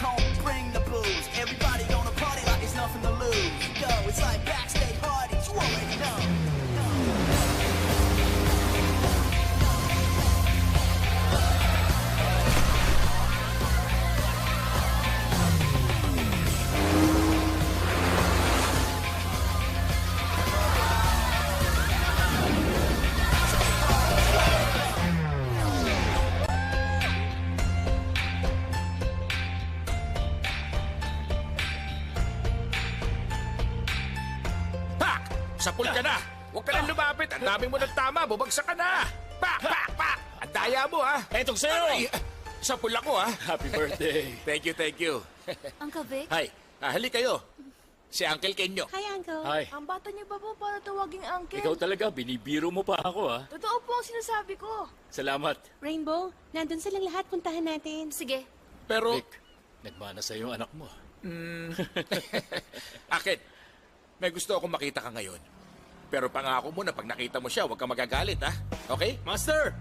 don't bring the booze. Everybody gonna party like it's nothing to lose. Yo, it's like backstage parties, you already know. Sapul ka na! Huwag ka nang lumapit! Ang dami mo ng tama! Bubagsak ka na! Pak! Pak! Pak! Ang daya mo, ha? Etong sa'yo! Ay, sapul ako, ha? Happy birthday! Thank you. Uncle Vic? Hi, halik kayo. Si Uncle Kenyo. Hi, Uncle. Hi. Ang bata niyo pa po para tawaging uncle. Ikaw talaga, binibiro mo pa ako, ha? Totoo po ang sinasabi ko. Salamat. Rainbow, nandun silang lahat. Puntahan natin. Sige. Pero, Vic, nagmana sa'yo ang anak mo. Akin, may gusto akong makita ka ngayon. Pero pangako mo na pag nakita mo siya, huwag ka magagalit, ha? Okay? Master!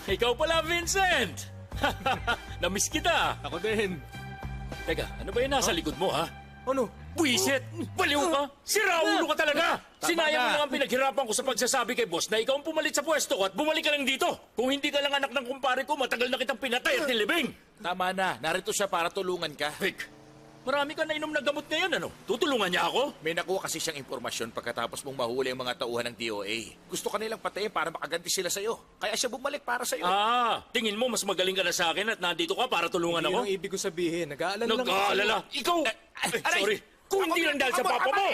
Ikaw pala, Vincent! Namiss kita! Ako din. Teka, ano ba yung nasa likod mo, ha? Ano? Buisit! Baliw ka! Siraulo ka talaga! Sinayang mo na. lang ang pinaghirapan ko sa pagsasabi kay boss na ikaw ang pumalit sa pwesto ko at bumalik ka lang dito. Kung hindi ka lang anak ng kumpare ko, matagal na kitang pinatay at nilibing. Tama na. Narito siya para tulungan ka. Vic, marami ka na inom na gamot ngayon, ano? Tutulungan niya ako? May nakuha kasi siyang impormasyon pagkatapos mong mahuli ang mga tauhan ng DOA. Gusto ka nilang patayin para makaganti sila sa'yo. Kaya siya bumalik para sa'yo. Tingin mo mas magaling ka na sa akin at nandito ka para tulungan Yun ako? ang ibig ko sabihin. Nag-aalala lang. Nag-aalala? Ikaw! aray! Sorry. Kung hindi lang dahil sa papa mo!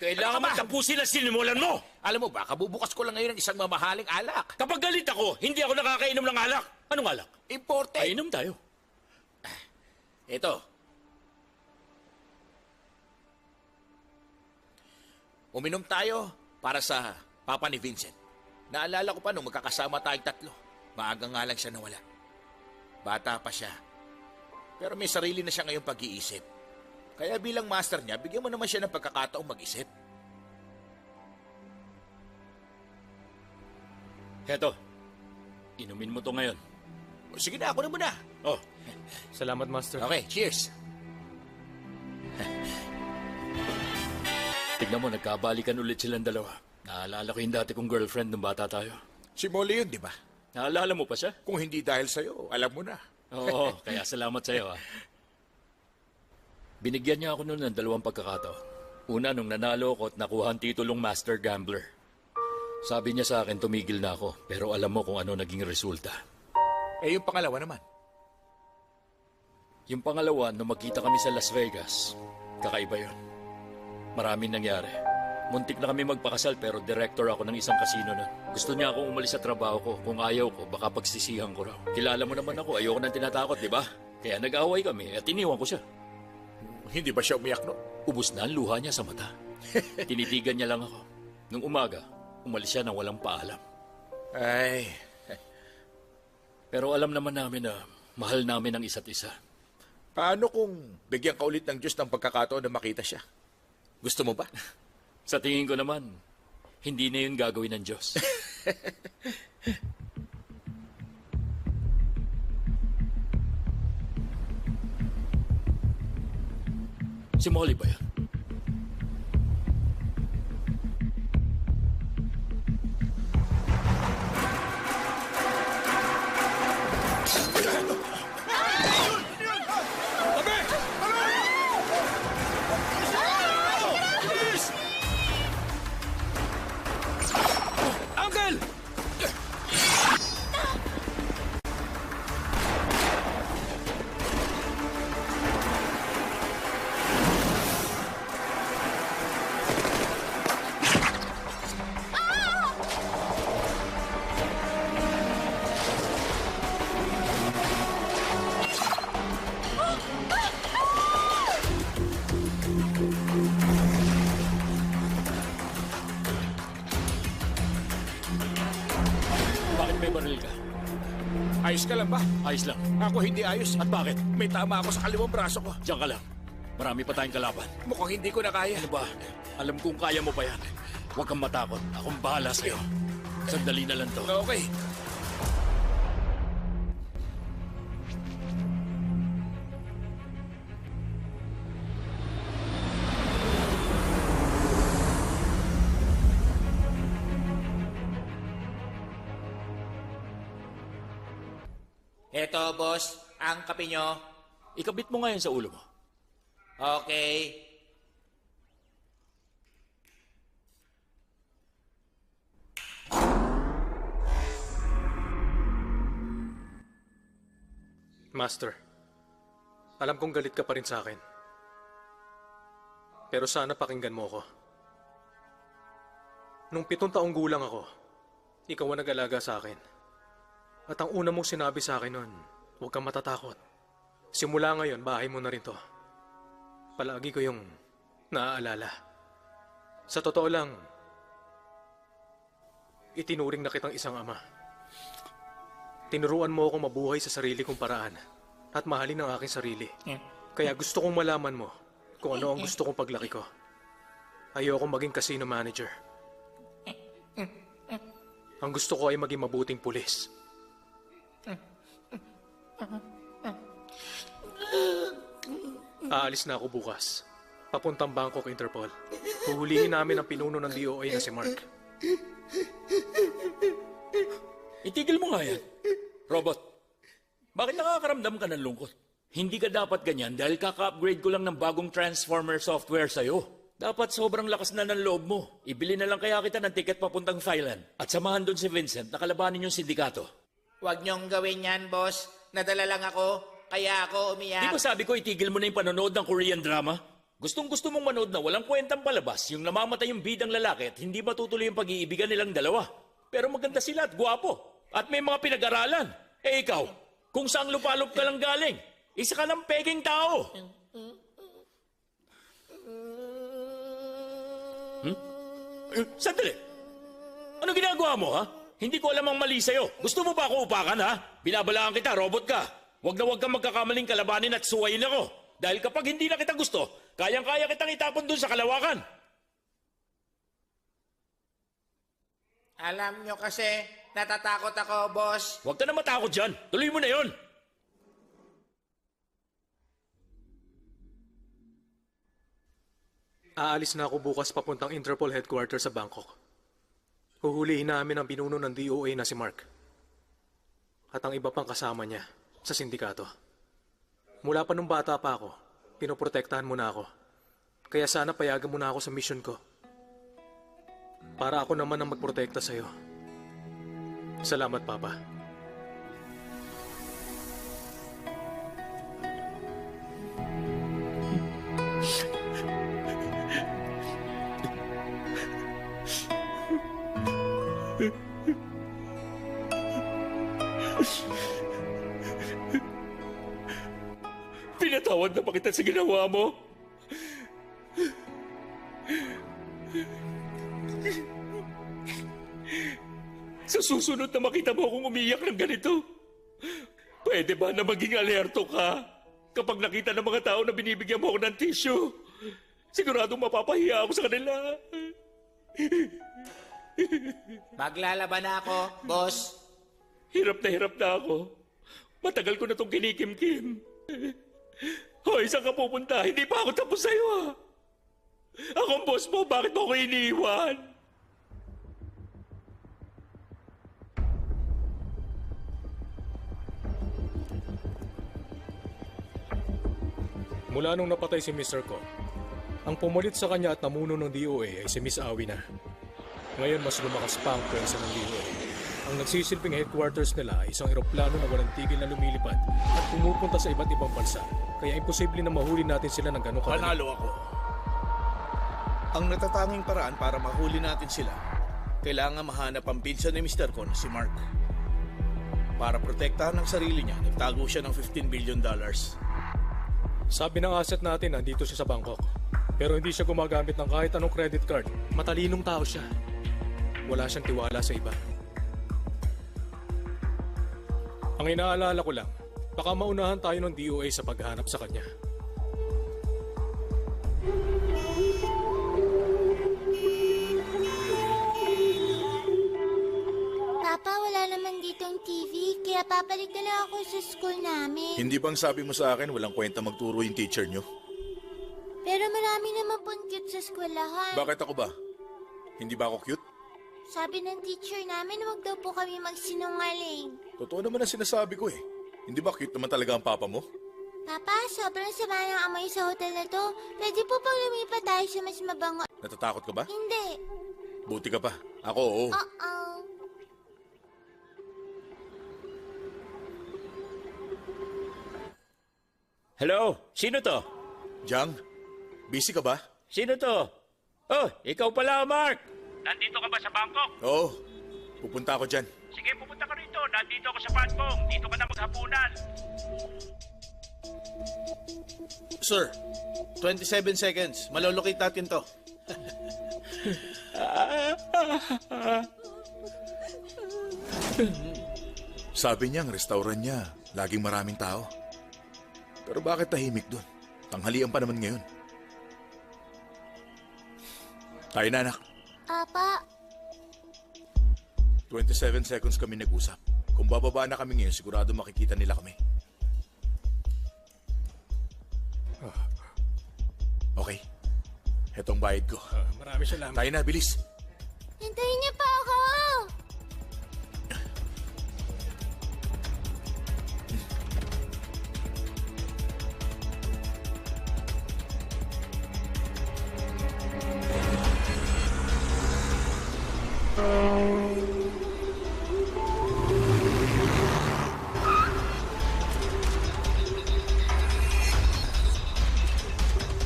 Kailangan mo Tama. tapusin ang sinimulan mo! Alam mo ba, kabubukas ko lang ngayon ng isang mamahaling alak. Kapag galit ako, hindi ako nakakainom ng alak. Anong alak? Imported. Ay, inom tayo. Ito. Uminom tayo para sa papa ni Vincent. Naalala ko pa nung magkakasama tayong tatlo. Maaga nga lang siya nawala. Bata pa siya. Pero may sarili na siya ngayong pag-iisip. Kaya bilang master niya, bigyan mo naman siya ng pagkakataong mag-isip. Heto, inumin mo to ngayon. O, sige na, ako na muna. Oh, Salamat, Master. Okay, cheers. tignan mo, nagkabalikan ulit silang dalawa. Naalala ko yung dati kong girlfriend nung bata tayo. Si Molly yun, di ba? Naalala mo pa siya? Kung hindi dahil sa'yo, alam mo na. Oo, kaya salamat sa'yo, ha. Binigyan niya ako noon ng 2 pagkakataon. Una, nung nanalo ako at nakuha ang titulong Master Gambler. Sabi niya sa akin, tumigil na ako. Pero alam mo kung ano naging resulta. Eh, yung pangalawa naman. Yung pangalawa, nung magkita kami sa Las Vegas, kakaiba yun. Maraming nangyari. Muntik na kami magpakasal pero director ako ng isang casino nun. Gusto niya akong umalis sa trabaho ko. Kung ayaw ko, baka pagsisihan ko raw. Kilala mo naman ako, ayoko nang tinatakot, di ba? Kaya nag-away kami at iniwan ko siya. Hindi ba siya umiyak, no? Ubus na ang luha niya sa mata. Tinitigan niya lang ako. Nung umaga, umalis siya nang walang paalam. Ay, Pero alam naman namin na mahal namin ang isa't isa. paano kung bigyan ka ulit ng Diyos ng pagkakataon na makita siya? Gusto mo ba? Sa tingin ko naman, hindi na yun gagawin ng Diyos. Si Molly ba yan? Uncle! Bakit may baril ka? Ayos ka lang ba? Ayos lang. Ako hindi ayos. At bakit? May tama ako sa kaliwang braso ko. Diyan ka lang. Marami pa tayong kalaban. Mukhang hindi ko na kaya. Ano ba? Alam kong kaya mo pa yan. Huwag kang matakot. Akong bahala sa'yo. Sandali na lang to. Okay. Eto, boss, ang kape nyo. Ikabit mo ngayon sa ulo mo. Okay. Master, alam kong galit ka pa rin sa akin. Pero sana pakinggan mo ako. Nung 7 taong gulang ako, ikaw ang nag-alaga sa akin. At ang una mong sinabi sa akin nun, huwag kang matatakot. Simula ngayon, bahay mo na rin to. Palagi ko yung naaalala. Sa totoo lang, itinuring na kitang isang ama. Tinuruan mo ako mabuhay sa sarili kong paraan at mahalin ang aking sarili. Kaya gusto kong malaman mo kung ano ang gusto kong paglaki ko. Ayokong maging casino manager. Ang gusto ko ay maging mabuting pulis. Aalis na ako bukas. Papuntang Bangkok Interpol. Huhulihin namin ang pinuno ng DOA na si Mark. Itigil mo nga yan. Robot, bakit nakakaramdam ka ng lungkot? Hindi ka dapat ganyan dahil kaka-upgrade ko lang ng bagong transformer software sa'yo. Dapat sobrang lakas na ng loob mo. Ibili na lang kaya kita ng ticket papuntang Thailand at samahan doon si Vincent na kalabanin yung sindikato. Huwag nyong gawin yan, boss. Nadala lang ako, kaya ako umiyak. Di ba sabi ko itigil mo na yung panonood ng Korean drama? Gustong-gusto mong manood na walang kwentang palabas, yung namamatay yung bidang lalaki at hindi matutuloy yung pag-iibigan nilang dalawa. Pero maganda sila at gwapo. At may mga pinag-aralan. Eh ikaw, kung saan lupalop ka lang galing, isa ka ng peking tao. Sandali. Ano ginagawa mo, ha? Hindi ko alam ang mali sa'yo. Gusto mo pa ako upakan, ha? Binabalaan kita, robot ka. Huwag na huwag kang magkakamaling kalabanin at suwayin ako. Dahil kapag hindi na kita gusto, kayang-kaya kitang itapon dun sa kalawakan. Alam nyo kasi, natatakot ako, boss. Huwag ka na matakot dyan. Tuloy mo na yon. Aalis na ako bukas papuntang Interpol headquarters sa Bangkok. Huhulihin namin ang pinuno ng DOA na si Mark. At ang iba pang kasama niya sa sindikato. Mula pa nung bata pa ako, pinoprotektahan mo na ako. Kaya sana payagan mo na ako sa mission ko. Para ako naman ang magprotekta sa'yo. Salamat, Papa. Pinatawad na ba kita sa ginawa mo? Sa susunod na makita mo akong umiyak ng ganito, pwede ba na maging alerto ka kapag nakita ng mga tao na binibigyan mo ako ng tissue? Siguradong mapapahiya ako sa kanila. Maglalaban na ako, boss. Hirap na ako. Matagal ko na itong kinikim-kim. Hoy, saan ka pupunta? Hindi pa ako tapos sa'yo, ha? Akong boss mo, bakit mo ako iniiwan? Mula nung napatay si Mr. Ko, ang pumulit sa kanya at namuno ng DOA ay si Miss Awi na. Ngayon mas lumakas pa ang pwersa ng DOA. Ang nagsisilbing headquarters nila ay isang eroplano na walang tigil na lumilipad at pumupunta sa iba't ibang bansa. Kaya imposible na mahuli natin sila ng ganong kadali. Panalo ako. Ang natatanging paraan para mahuli natin sila, kailangan mahanap ang pinsan ni Mr. Con, si Mark. Para protektahan ang sarili niya, nagtago siya ng $15 billion. Sabi ng asset natin nandito siya sa Bangkok. Pero hindi siya gumagamit ng kahit anong credit card. Matalinong tao siya. Wala siyang tiwala sa iba. Ang inaalala ko lang, baka maunahan tayo ng DOA sa paghanap sa kanya. Papa, wala naman ditong TV, kaya papalik na lang ako sa school namin. Hindi bang sabi mo sa akin walang kwenta magturo yung teacher niyo? Pero marami naman pong cute sa eskwelahan. Bakit ako ba? Hindi ba ako cute? Sabi ng teacher namin, wag daw po kami magsinungaling. Totoo naman ang sinasabi ko eh. Hindi ba cute naman talaga ang papa mo? Papa, sobrang sama ng amoy sa hotel na to. Pwede po bang lumipat tayo sa mas mabango? Natatakot ka ba? Hindi. Buti ka pa. Ako, oo. Oo. Hello? Sino to? Jang, busy ka ba? Sino to? Oh, ikaw pala, Mark! Nandito ka ba sa Bangkok? Oo. Pupunta ako dyan. Sige, pupunta ka rito. Nandito ako sa Patpong. Dito ka na maghapunan. Sir, 27 seconds. Malolocate natin to. Sabi niya ang restaurant niya, laging maraming tao. Pero bakit tahimik doon? Tanghalian pa naman ngayon. Tayo na, anak. Apa, 27 seconds kami nag-usap. Kung bababa na kami ngayon, sigurado makikita nila kami. Okay. Hetong bayad ko. Marami salamat. Tayo na, bilis. hintayin niyo pa ako!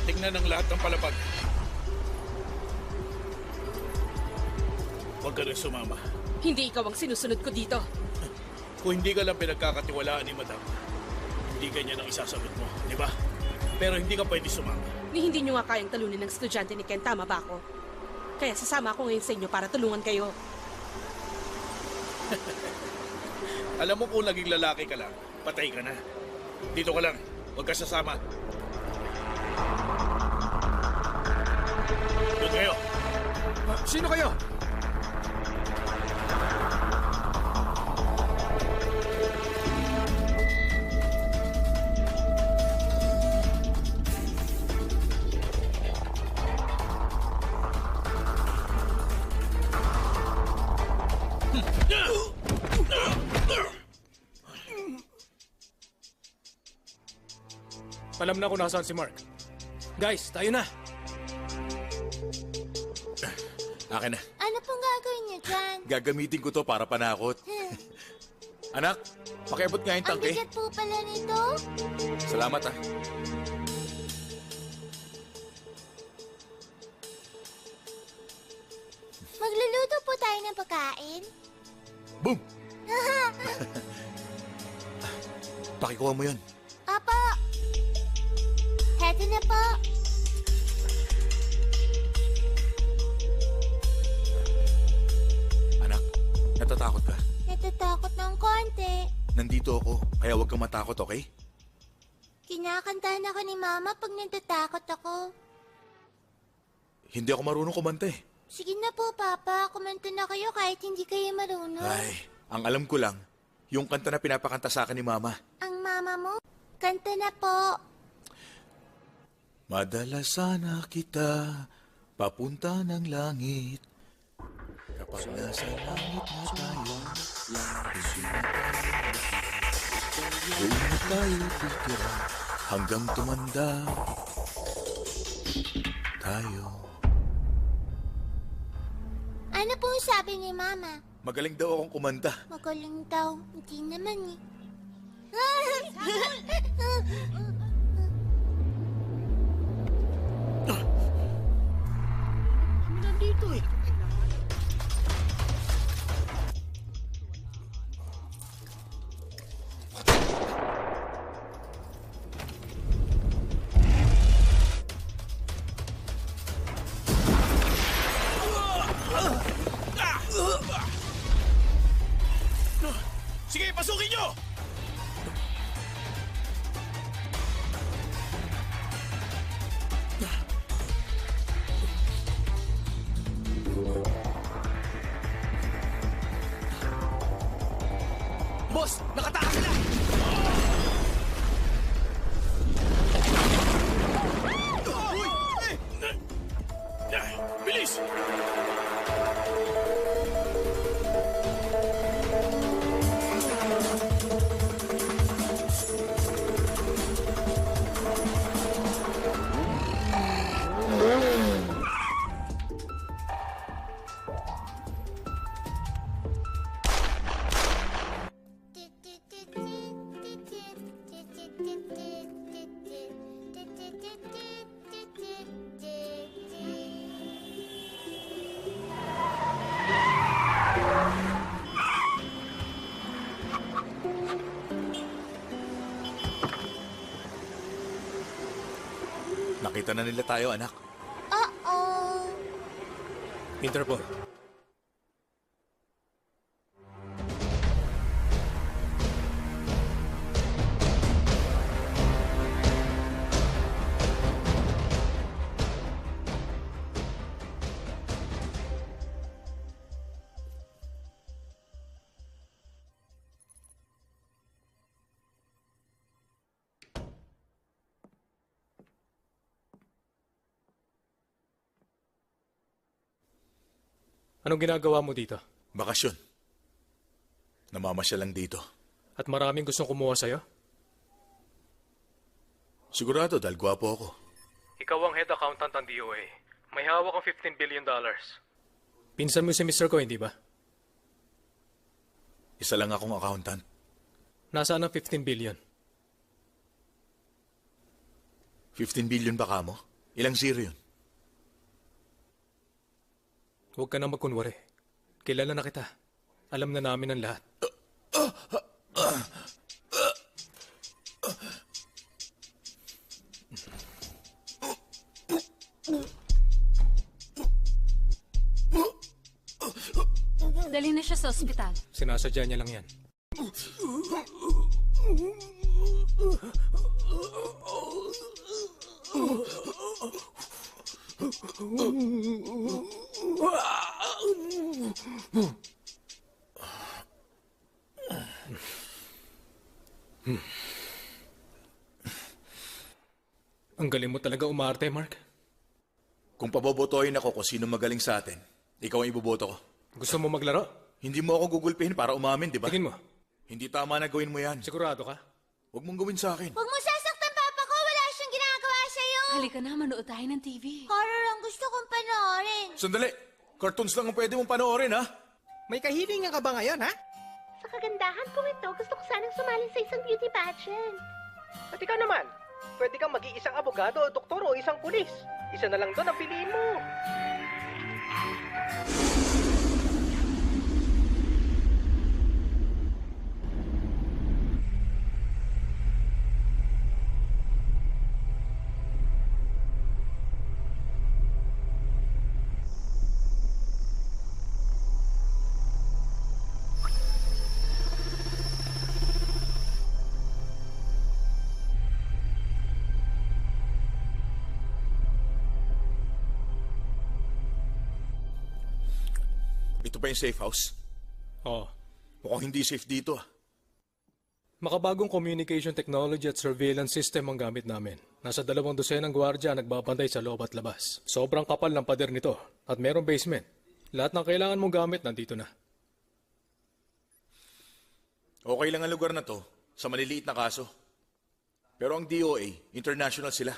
Tingnan ang lahat ng palapag. Huwag ka rin sumama. Hindi ikaw ang sinusunod ko dito. Kung hindi ka lang pinagkakatiwalaan ni Madam, hindi ganyan ang isasagot mo, di ba? Pero hindi ka pwede sumama. Ni hindi nyo nga kayang talunin ng estudyante ni Ken, tama ba ako? Kaya sasama ako ngayon sa inyo para tulungan kayo. Alam mo kung naging lalaki ka lang, patay ka na. Dito ka lang, huwag ka sasama. Doon kayo. Sino kayo? Alam na kung nasaan si Mark. Guys, tayo na. Akin na. Ano pong gagawin niyo dyan? Gagamitin ko to para panakot. Anak, pakiabot nga yung Ang tangke. bigat po pala nito. Salamat, ah. Magluluto po tayo ng pagkain. Boom! Pakikuha mo yun. Apo! Heto na po. Anak, natatakot ka. Natatakot ng konti. Nandito ako, kaya huwag kang matakot, okay? Kinakantahan ako ni Mama pag natatakot ako. Hindi ako marunong kumanta eh. Sige na po, Papa. Kumanta na kayo kahit hindi kayo marunong. Ay, ang alam ko lang, yung kanta na pinapakanta sa akin ni Mama. Ang mama mo? Kanta na po. Madalas sana kita papunta ng langit. Kapag nasa langit na tayo, doon na tayo titira hanggang tumanda tayo. Ano pong sabi ni Mama? Magaling daw akong kumanta. Magaling daw. Hindi naman eh. Nandito eh. Sige, pasukin nyo! Boss, nakatakas sila! Uy! Bilis! Nakita na nila tayo, anak. Uh-oh. Interpol. Anong ginagawa mo dito? Bakasyon. Namamasya lang dito. At maraming gustong kumuha sa'yo? Sigurado dahil gwapo ako. Ikaw ang head accountant ng DOA. May hawak ang $15 billion. Pinsan mo si Mr. Ko, hindi ba? Isa lang akong accountant. Nasaan ang 15 billion? 15 billion ba ka mo? Ilang zero yun? Huwag ka na magkunwari. Kilala na kita. Alam na namin ang lahat. Dali na siya sa ospital. Sinasadya niya lang yan. Ang galing mo talaga umarte, Mark. Kung pabobotohin ako kung sino magaling sa atin, ikaw ang iboboto ko. Gusto mo maglaro? Hindi mo ako gugulpihin para umamin, di ba? Tingin mo. Hindi tama na gawin mo yan. Sigurado ka? Huwag mong gawin sa akin. Huwag mo sasaktan papa ko. Wala siyang ginagawa sa'yo. Halika na, manood tayo ng TV. Horror ang gusto kong panoorin. Sandali! Cartoons lang ang pwede mong panoorin, ha? May kahilingan ka ba ngayon, ha? Sa kagandahan kong ito, gusto ko sanang sumali sa isang beauty pageant. At ikaw naman, pwede kang maging isang abogado o doktor o isang pulis. Isa na lang doon ang piliin mo. Ito pa yung safe house? Oo. Mukhang hindi safe dito, ah. Makabagong communication technology at surveillance system ang gamit namin. Nasa 200 ng gwardya nagbabantay sa loob at labas. Sobrang kapal ng pader nito at merong basement. Lahat ng kailangan mong gamit nandito na. Okay lang ang lugar na to sa maliliit na kaso. Pero ang DOA, international sila.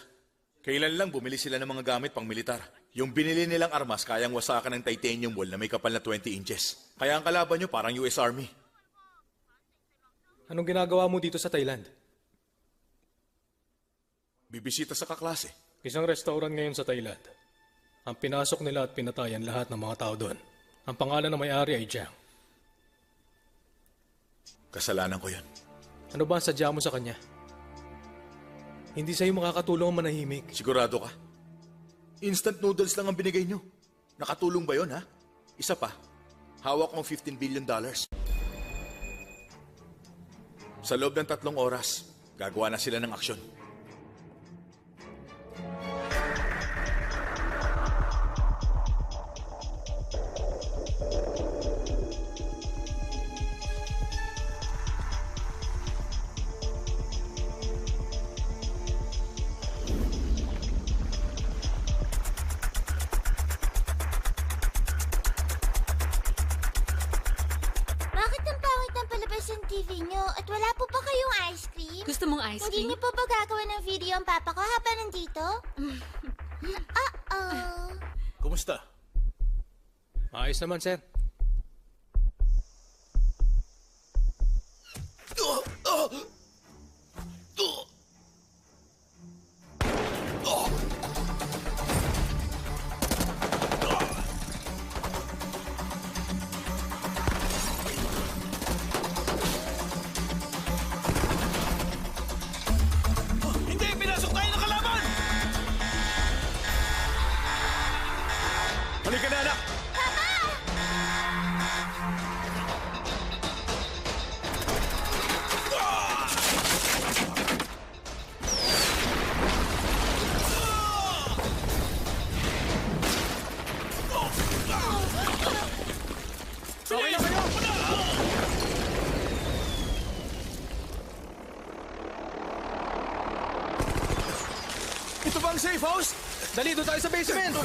Kailan lang bumili sila ng mga gamit pang militar. Yung binili nilang armas kayang wasakan ng titanium wall na may kapal na 20 inches. Kaya ang kalaban nyo parang US Army. Anong ginagawa mo dito sa Thailand? Bibisita sa kaklase. Isang restaurant ngayon sa Thailand. Ang pinasok nila at pinatayan lahat ng mga tao doon. Ang pangalan ng may-ari ay Jiang. Kasalanan ko yun. Ano ba ang sadya mo sa kanya? Hindi sa'yo makakatulong ang manahimik. Sigurado ka? Instant noodles lang ang binigay nyo. Nakatulong ba yun, ha? Isa pa, hawak kong $15 billion. Sa loob ng 3 oras, gagawa na sila ng aksyon. Bakit ang pangit ng palabas ng TV nyo? At wala po ba kayong ice cream? Gusto mong ice Hindi cream? niyo po ba gagawa ng video ang papa ko habang nandito? Uh-oh. Kumusta? Ayos naman, sir. Hindi! Pinasok tayo ng kalaban! Okay na kayo! Ito ba ang safe house? Dali, doon tayo sa basement!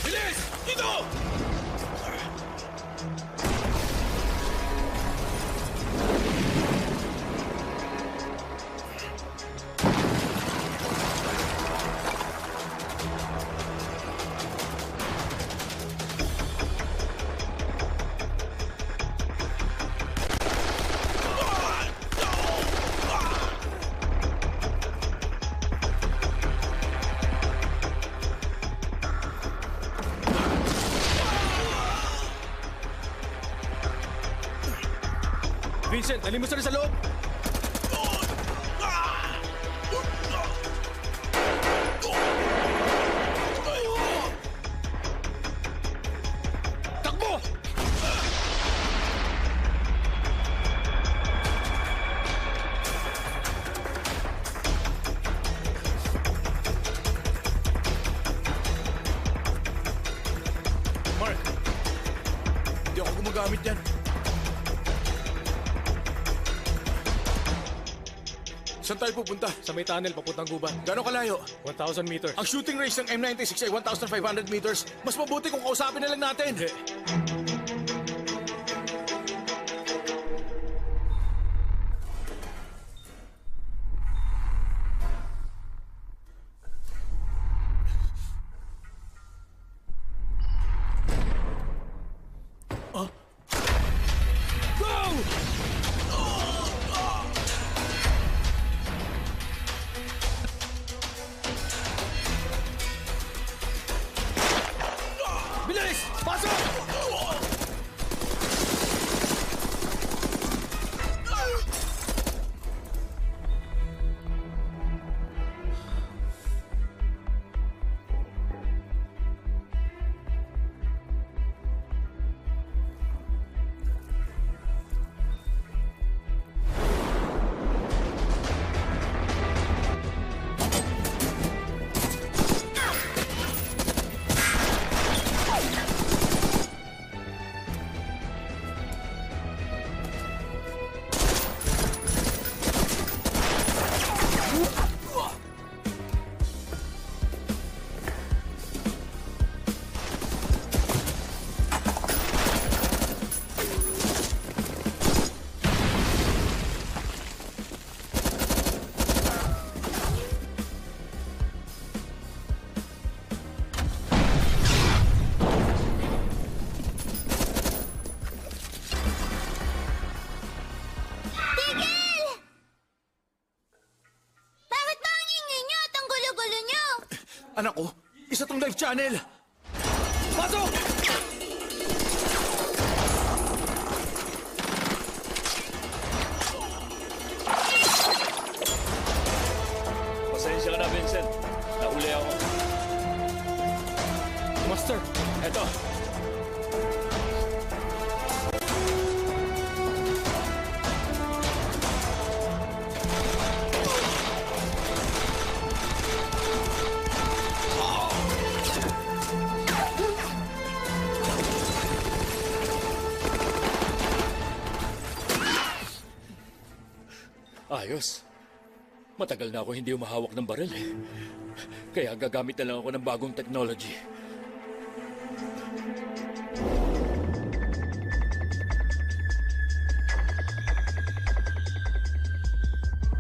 Bilis! Dito! Vincent, dali mo sila sa loob! Takbo! Mark, hindi ako gumagamit yan. Saan tayo pupunta? Sa may tunnel, papuntang gubat. Gano'ng kalayo? 1,000 meters. Ang shooting range ng M96 ay 1,500 meters. Mas mabuti kung kausapin na lang natin. Hindi. Bilis! Pasok! Anak ko, isa tong live channel. Pasok! Pasensya ka na, Vincent. Nahuli ako. Master, Eto, ayos. Matagal na ako hindi umahawak ng baril eh. Kaya gagamit na lang ako ng bagong technology.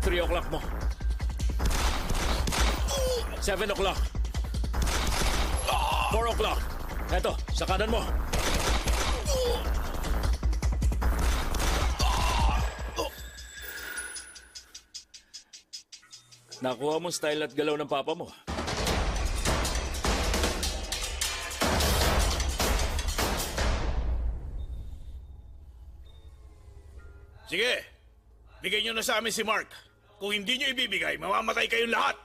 Three o'clock mo. 7 o'clock. 4 o'clock. Eto, sa kanan mo. Nakuha mong style at galaw ng papa mo. Sige, bigay nyo na sa amin si Mark. Kung hindi nyo ibibigay, mamamatay kayong lahat.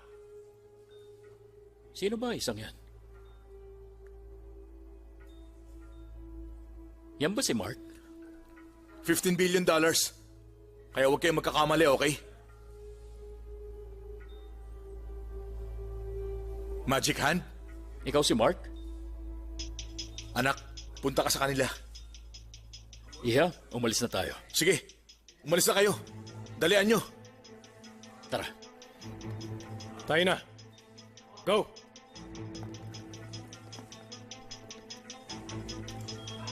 Sino ba isang yan? Yan ba si Mark? $15 billion. Kaya huwag kayong magkakamali, okay? Magic hand? Ikaw si Mark? Anak, punta ka sa kanila. Iha, umalis na tayo. Sige, umalis na kayo. Dalian nyo. Tara. Tayo na. Go!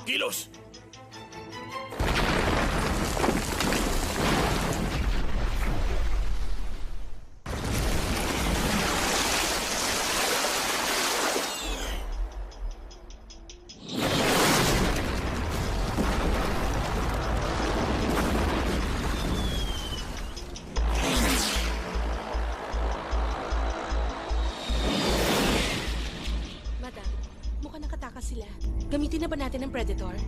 Kilos! Madam, mukhang nakatakas sila. Gamitin na ba natin ang Predator?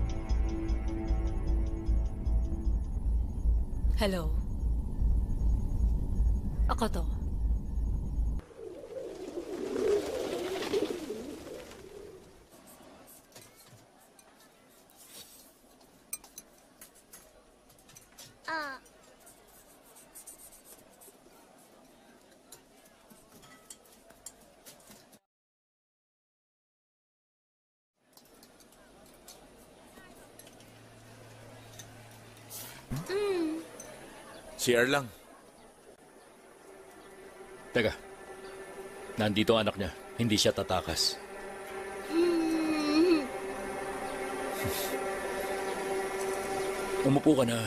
Hello? Ako to. Ah, CR lang. Teka. Nandito ang anak niya. Hindi siya tatakas. Umupo ka na.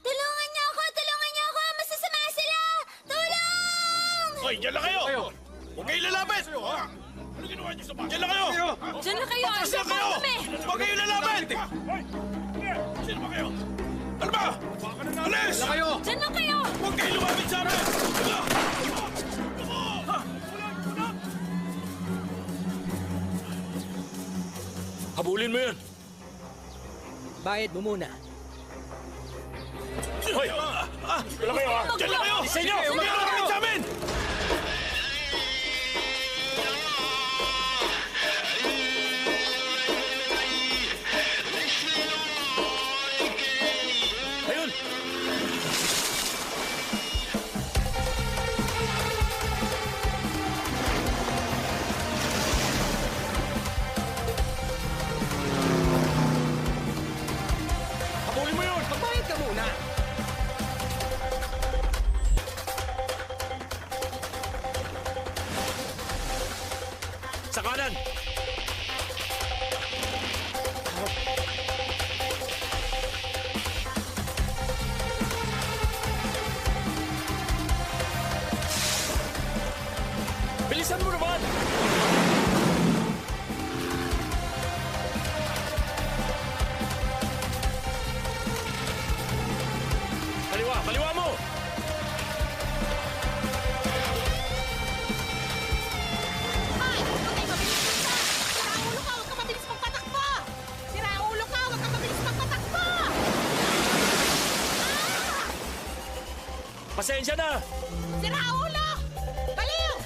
Tulungan niyo ako! Tulungan niyo ako! Masasama sila! Tulong! Hoy, dyan lang kayo! Huwag kayo lalapit! Ano ginawa niyo sa bahay? Dyan lang kayo! Diyan na kayo! Atras lang kayo! Huwag kayo lalapit! Sino ba kayo? Ano ba? Alis! Dyan lang kayo! Diyan na kayo! Huwag kayo lumapit sa amin! Habulin mo yun! Bayad mo muna. Hoy! Dyan lang kayo! Dyan lang kayo! Isa nyo! Huwag kayo lumapit sa amin! Ayun! Habulin mo yun! Magbayad ka muna. Sa kanan! Bilisan mo naman! Kaliwa! Kaliwa mo! Ay! Huwag kayo mabilis basta! Siraulo ka! Huwag ka mabilis magpatakbo! Siraulo ka! Huwag ka mabilis magpatakbo! Pasensya na! Siraulo! Baliw!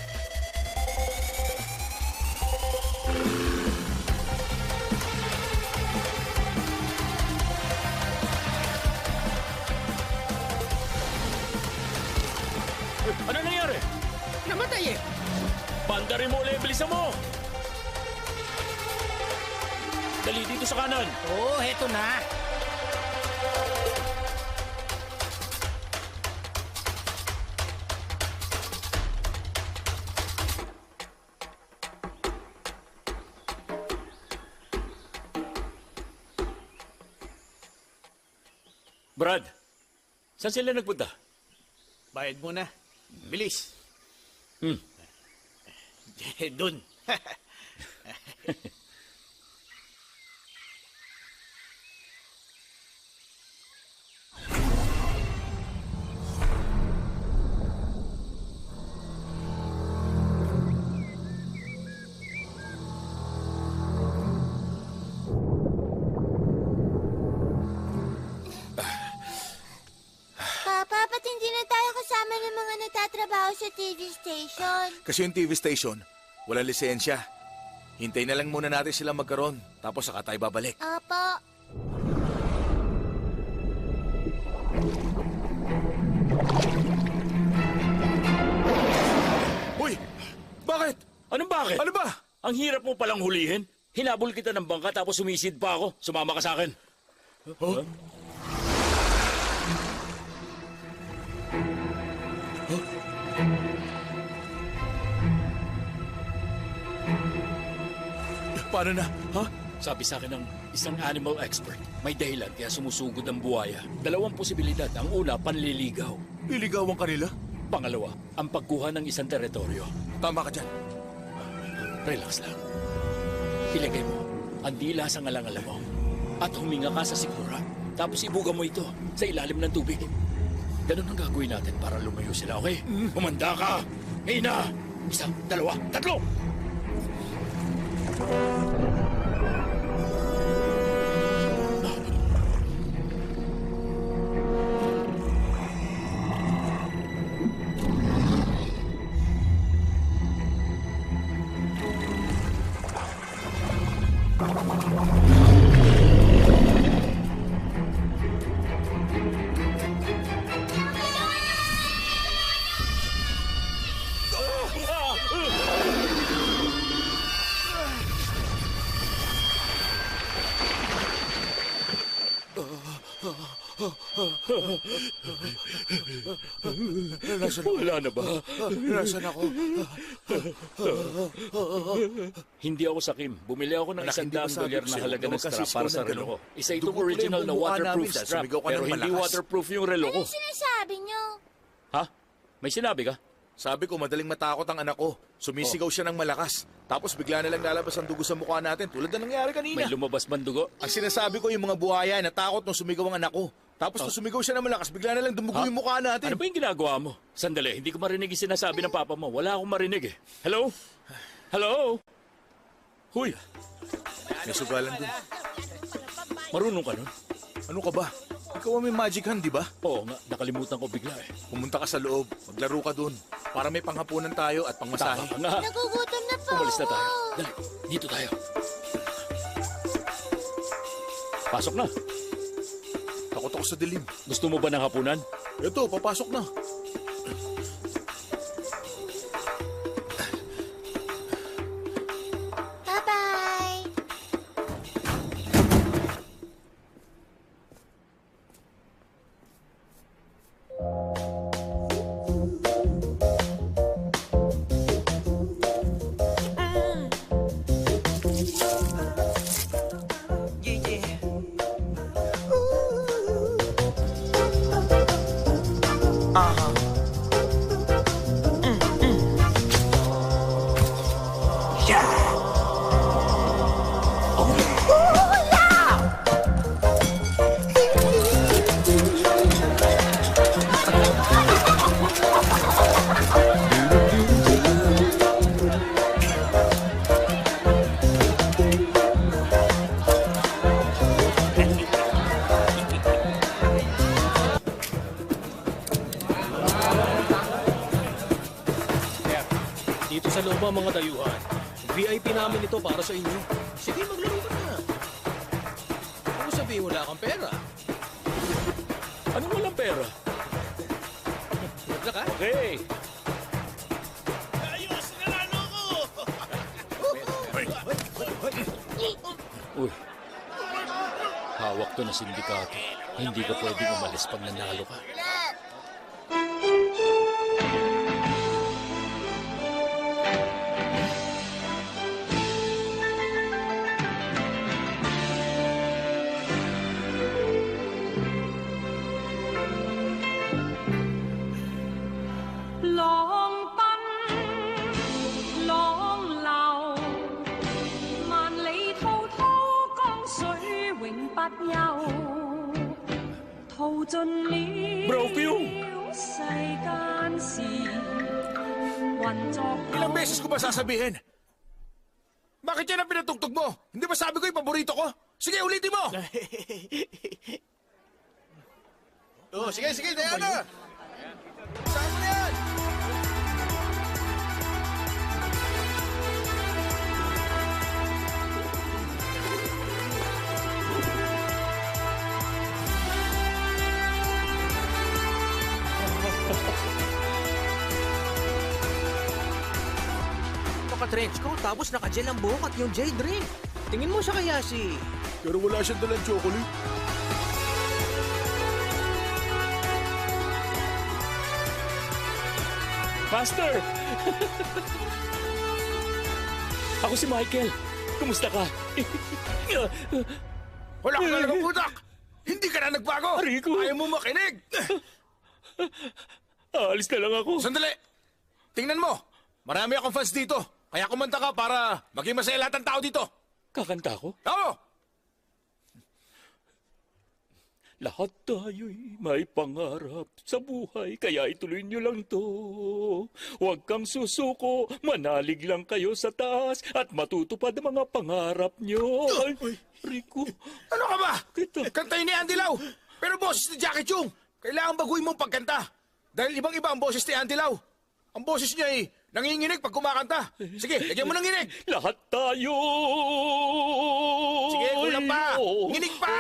Ano nangyari? Namatay eh. Bandarin mo ulit! Bilisan mo! Dali dito sa kanan! Oo, heto na. Brad, saan sila nagpunta? Bayad muna. Bilis. Hmm. Dun. nagtatrabaho sa TV station? Kasi yung TV station, walang lisensya. Hintay na lang muna natin sila magkaroon, tapos saka tayo babalik. Opo. Uy! Bakit? Anong bakit? Ano ba? Ang hirap mo palang hulihin. Hinabol kita ng bangka tapos sumisid pa ako. Sumama ka sa akin. Huh? Paano na? Ha? Sabi sa akin ng isang animal expert, may dahilan kaya sumusugod ang buhaya. Dalawang posibilidad. Ang una, panliligaw. Liligawan kanila? Pangalawa, ang pagkuha ng isang teritoryo. Tama ka dyan. Relax lang. Ilagay mo ang dila sa ngalangala mo at huminga ka sa sikmura. Tapos ibuga mo ito sa ilalim ng tubig. Ganun ang gagawin natin para lumayo sila, okay? Humanda ka! Ngayon na! Isa, dalawa, tatlo! Wala na ba? Nasaan ako? Hindi ako sakim. Bumili ako ng Anak, hindi ba sabi $100 ko na sa'yo, halaga ng huwag strap kasi para sa ng relo ganun. ko. Isa itong Dugo pala original yung na bubuka waterproof namin dahil strap. sumigaw ka Pero ng hindi malakas. waterproof yung relo ko. Ano sinasabi niyo? Ha? May sinabi ka? Sabi ko, madaling matakot ang anak ko. Sumisigaw siya ng malakas. Tapos bigla na lang lalabas ang dugo sa mukha natin tulad na nangyari kanina. May lumabas bang dugo? Ang sinasabi ko, yung mga buhaya, natakot nung sumigaw ang anak ko. Tapos nung sumigaw siya ng malakas, bigla na lang dumugo yung mukha natin. Ano ba yung ginagawa mo? Sandali, hindi ko marinig yung sinasabi ng papa mo. Wala akong marinig eh. Hello? Hello? Huy, May sugalan dun. marunong ka nun? Ano ka ba? Ikaw ang may magic hand, di ba? Oo nga, nakalimutan ko bigla eh. Pumunta ka sa loob, maglaro ka dun. Para may panghapunan tayo at pangmasahe. Tama ka nga. Nagugutom na po Umalis na ako. tayo. Dali, dito tayo. Pasok na. Takot ako sa dilim. Gusto mo ba ng hapunan? Ito, papasok na. Bye-bye. Yeah, yeah. Dito sa loob ang mga dayuhan. VIP namin ito para sa inyo. Sige, maglaro ka na. Ano sabihin wala kang pera? Anong walang pera? Wala ka? Okay. Uy. Hawak to na sindikato. Hindi ka pwedeng umalis pag nanalo ka. Broke you! Ilang beses ko ba sasabihin? Bakit yan ang pinatugtog mo? Hindi ba sabi ko yung paborito ko? Sige, ulitin mo! Oh, sige, Diana! Saan mo na yan? naka-trench coat tapos naka-gel ang buhok at yung jade ring. Tingin mo siya kaya si... Pero wala siyang dalang chocolate. Master! Ako si Michael. Kumusta ka? Wala ka talagang utak! Hindi ka na nagbago! Rico! Ayaw mo makinig! Aalis na lang ako. Sandali! Tingnan mo! Marami akong fans dito. Kaya kumanta ka para maging masaya lahat ng tao dito. Kakanta ko? Oo! Lahat tayo'y may pangarap sa buhay, kaya ituloy nyo lang to. Huwag kang susuko, manalig lang kayo sa taas at matutupad ang mga pangarap nyo. Ay, Rico. Ano ka ba? Kita. Kantayin ni Andy Lau. Pero boses ni Jackie Chung, kailangan baguhin mo ang pagkanta. Dahil ibang-iba ang boses ni Andy Lau. Ang boses niya ay nanginginig pag kumakanta. Sige, lagyan mo ng nginig. Lahat tayo. Sige, kulang pa. Nginig pa.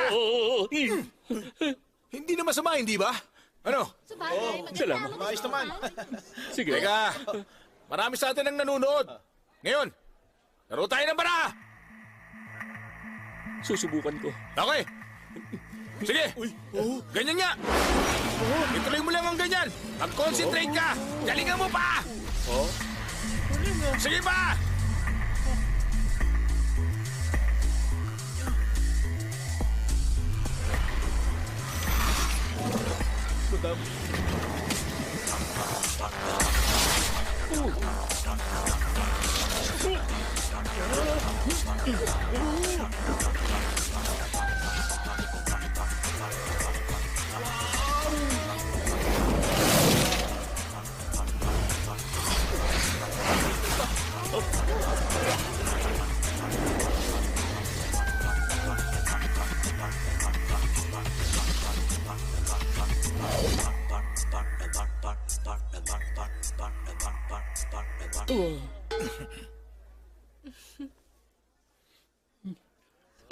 Hindi na masama, hindi ba? Ano? Salamat. Maayos naman. Sige. Teka, marami sa atin ang nanonood. Ngayon, laro tayo ng bara. Susubukan ko. Okay. Sige. Ganyan nga. Ituloy mo lang ang ganyan. Mag-concentrate ka. Galingan mo pa. Sige pa.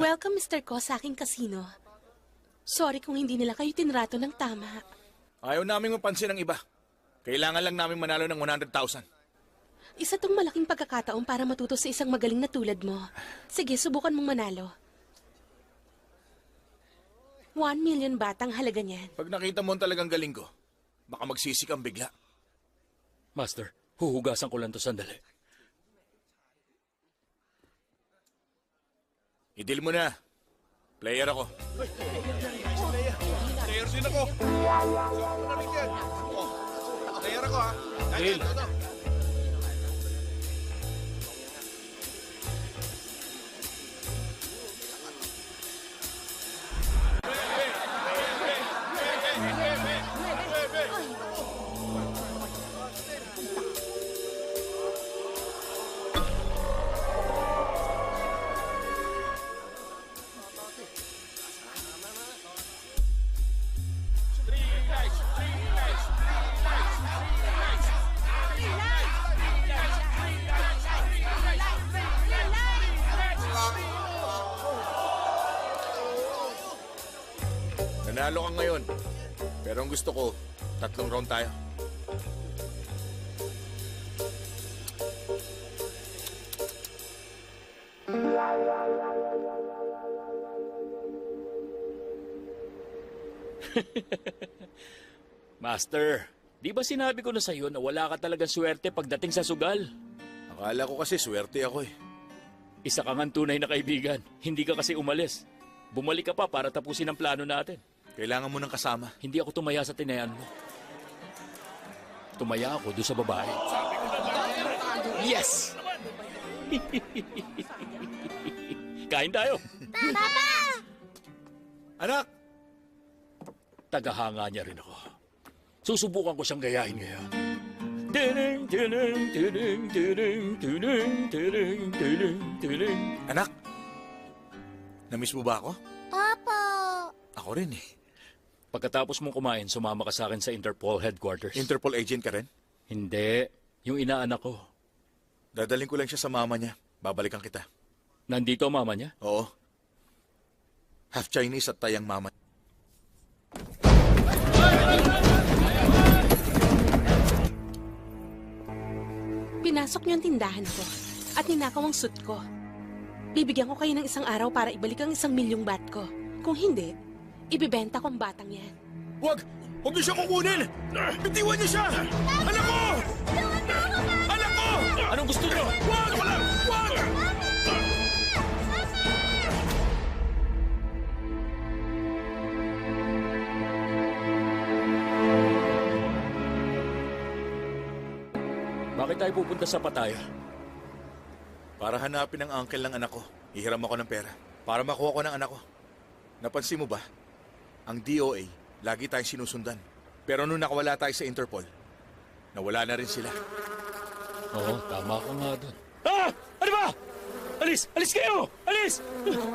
Welcome, Mr. Ko, sa aking kasino. Sorry kung hindi nila kayo tinrato ng tama. Ayaw naming mapansin ang iba. Kailangan lang namin manalo ng 100,000. Isa tong malaking pagkakataon para matuto sa isang magaling na tulad mo. Sige, subukan mong manalo. 1 million batang halaga niyan. Pag nakita mo ang talagang galing ko, baka magsisi kang bigla. Master, huhugasan ko lang to sandali. Idil mo na. Player ako. Player din ako. Player ako, ha? Deal. Nanalo ka ngayon. Pero ang gusto ko, 3 round tayo. Master, di ba sinabi ko na sa'yo na wala ka talagang swerte pagdating sa sugal? Akala ko kasi swerte ako eh. Isa kang ang tunay na kaibigan. Hindi ka kasi umalis. Bumalik ka pa para tapusin ang plano natin. Kailangan mo ng kasama. Hindi ako tumaya sa tinayan mo. Tumaya ako doon sa babae. Yes! Kain tayo. Papa! Anak! Tagahanga niya rin ako. Susubukan ko siyang gayahin ngayon. Tining, tining, tining, tining, tining, tining, tining, tining. Anak! Namiss mo ba ako? Opo. Ako rin eh. Pagkatapos mong kumain, sumama ka sa akin sa Interpol headquarters. Interpol agent ka rin? Hindi. Yung inaanak ko. Dadaling ko lang siya sa mama niya. Babalikan kita. Nandito ang mama niya? Oo. Half Chinese at tayang mama. Pinasok niyo ang tindahan ko. at ninakaw ang suit ko. Bibigyan ko kayo ng 1 araw para ibalik ang 1 milyong bat ko. Kung hindi, ibibenta ko ang batang yan. Huwag! Huwag niyo siya kukunin! Bitiwan niyo siya! Anak ko! Anak ko! Anong gusto niyo? Huwag! Huwag! Bakit tayo pupunta sa Pattaya? Para hanapin ang uncle ng anak ko. Hihiram ako ng pera. Para makuha ko ng anak ko. Napansin mo ba? Ang DOA, lagi tayong sinusundan. Pero nung nakawala tayo sa Interpol, nawala na rin sila. Oo, tama ka nga doon. Ah! Ano ba? Alis! Alis kayo! Alis!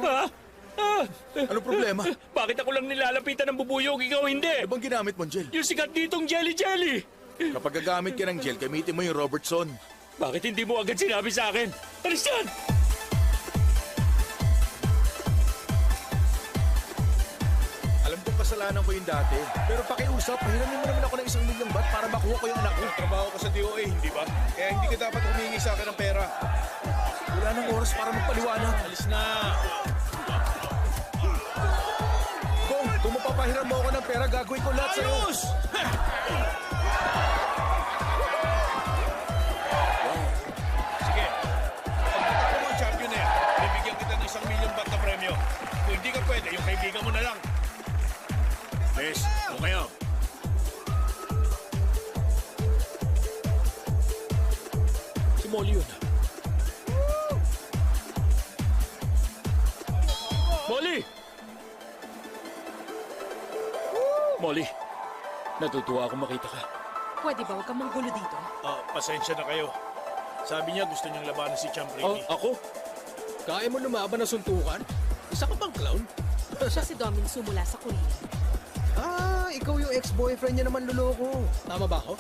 Ah! Ah! Ano problema? Bakit ako lang nilalapitan ng bubuyog, ikaw hindi? Ano bang ginamit mong gel? Yung sikat ditong jelly-jelly! Kapag gagamit ka ng gel, gamitin mo yung Robertson. Bakit hindi mo agad sinabi sa akin? Alis yan! Alam kong kasalanan ko yung dati. Pero pakiusap, hiramin mo naman ako ng 1 milyong baht para makuha ko yung anak ko. Trabaho ko sa DOA, hindi ba? Kaya hindi ka dapat humingi sa akin ng pera. Wala nang oras para magpaliwanag. Alis na! Kung mapapahiram mo ako ng pera, gagawin ko lahat sa'yo. Ayos! Sige, kapag natalo mo ang champion na yan, bibigyan kita ng 1 milyong baht na premyo. Kung hindi ka pwede, yung kaibigan mo na lang. Bes, o kayo. Si Molly yun. Molly! Molly, natutuwa ako makita ka. Pwede ba huwag kang manggulo dito? Pasensya na kayo. Sabi niya gusto niyang labanan si Champ Ricky. Ako? Kaya mo lumaban ng suntukan? Isa ka bang clown? Siya si Dominsu mula sa Korea. Ikaw yung ex-boyfriend niya naman luloko. Tama ba ako?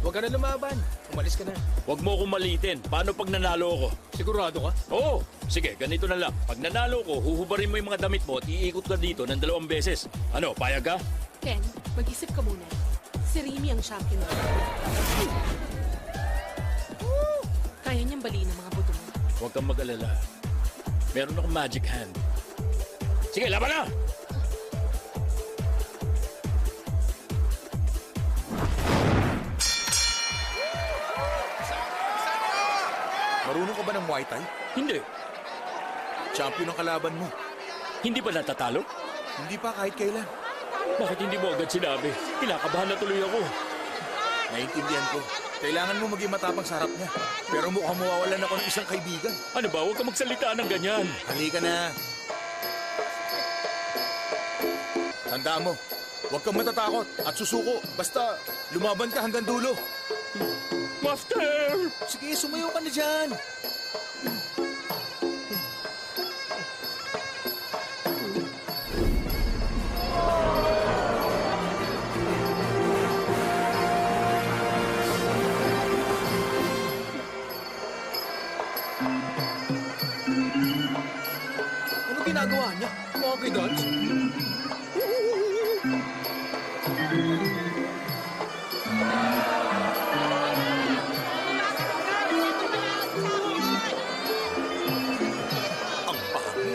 Huwag ka na lumaban. Umalis ka na. Huwag mo akong malitin. Paano pag nanalo ako? Sigurado ka? Oo. Sige, ganito na lang. Pag nanalo ko, huhubarin mo yung mga damit mo at iikot ka dito ng 2 beses. Ano, payag ka? Ken, mag-isip ka muna. Si Remy ang champion. Kaya niyang baliin ang mga buto mo. Huwag kang mag-alala. Meron akong magic hand. Sige, laban na! Marunong ka ba ng Muay Thai? Hindi. Champion ang kalaban mo. Hindi ba natatalo? Hindi pa kahit kailan. Bakit hindi mo agad sinabi? Kinakabahan na tuloy ako. Naiintindihan ko. Kailangan mo maging matapang sa harap niya. Pero mukhang mawawalan ako ng isang kaibigan. Ano ba? Huwag ka magsalita ng ganyan. Halika na. Tandaan mo, huwag kang matatakot at susuko. Basta lumaban ka hanggang dulo. Master! Sige, sumayo ka na dyan. Ano ginagawa niya? Okay, Dodge? Ang pangit.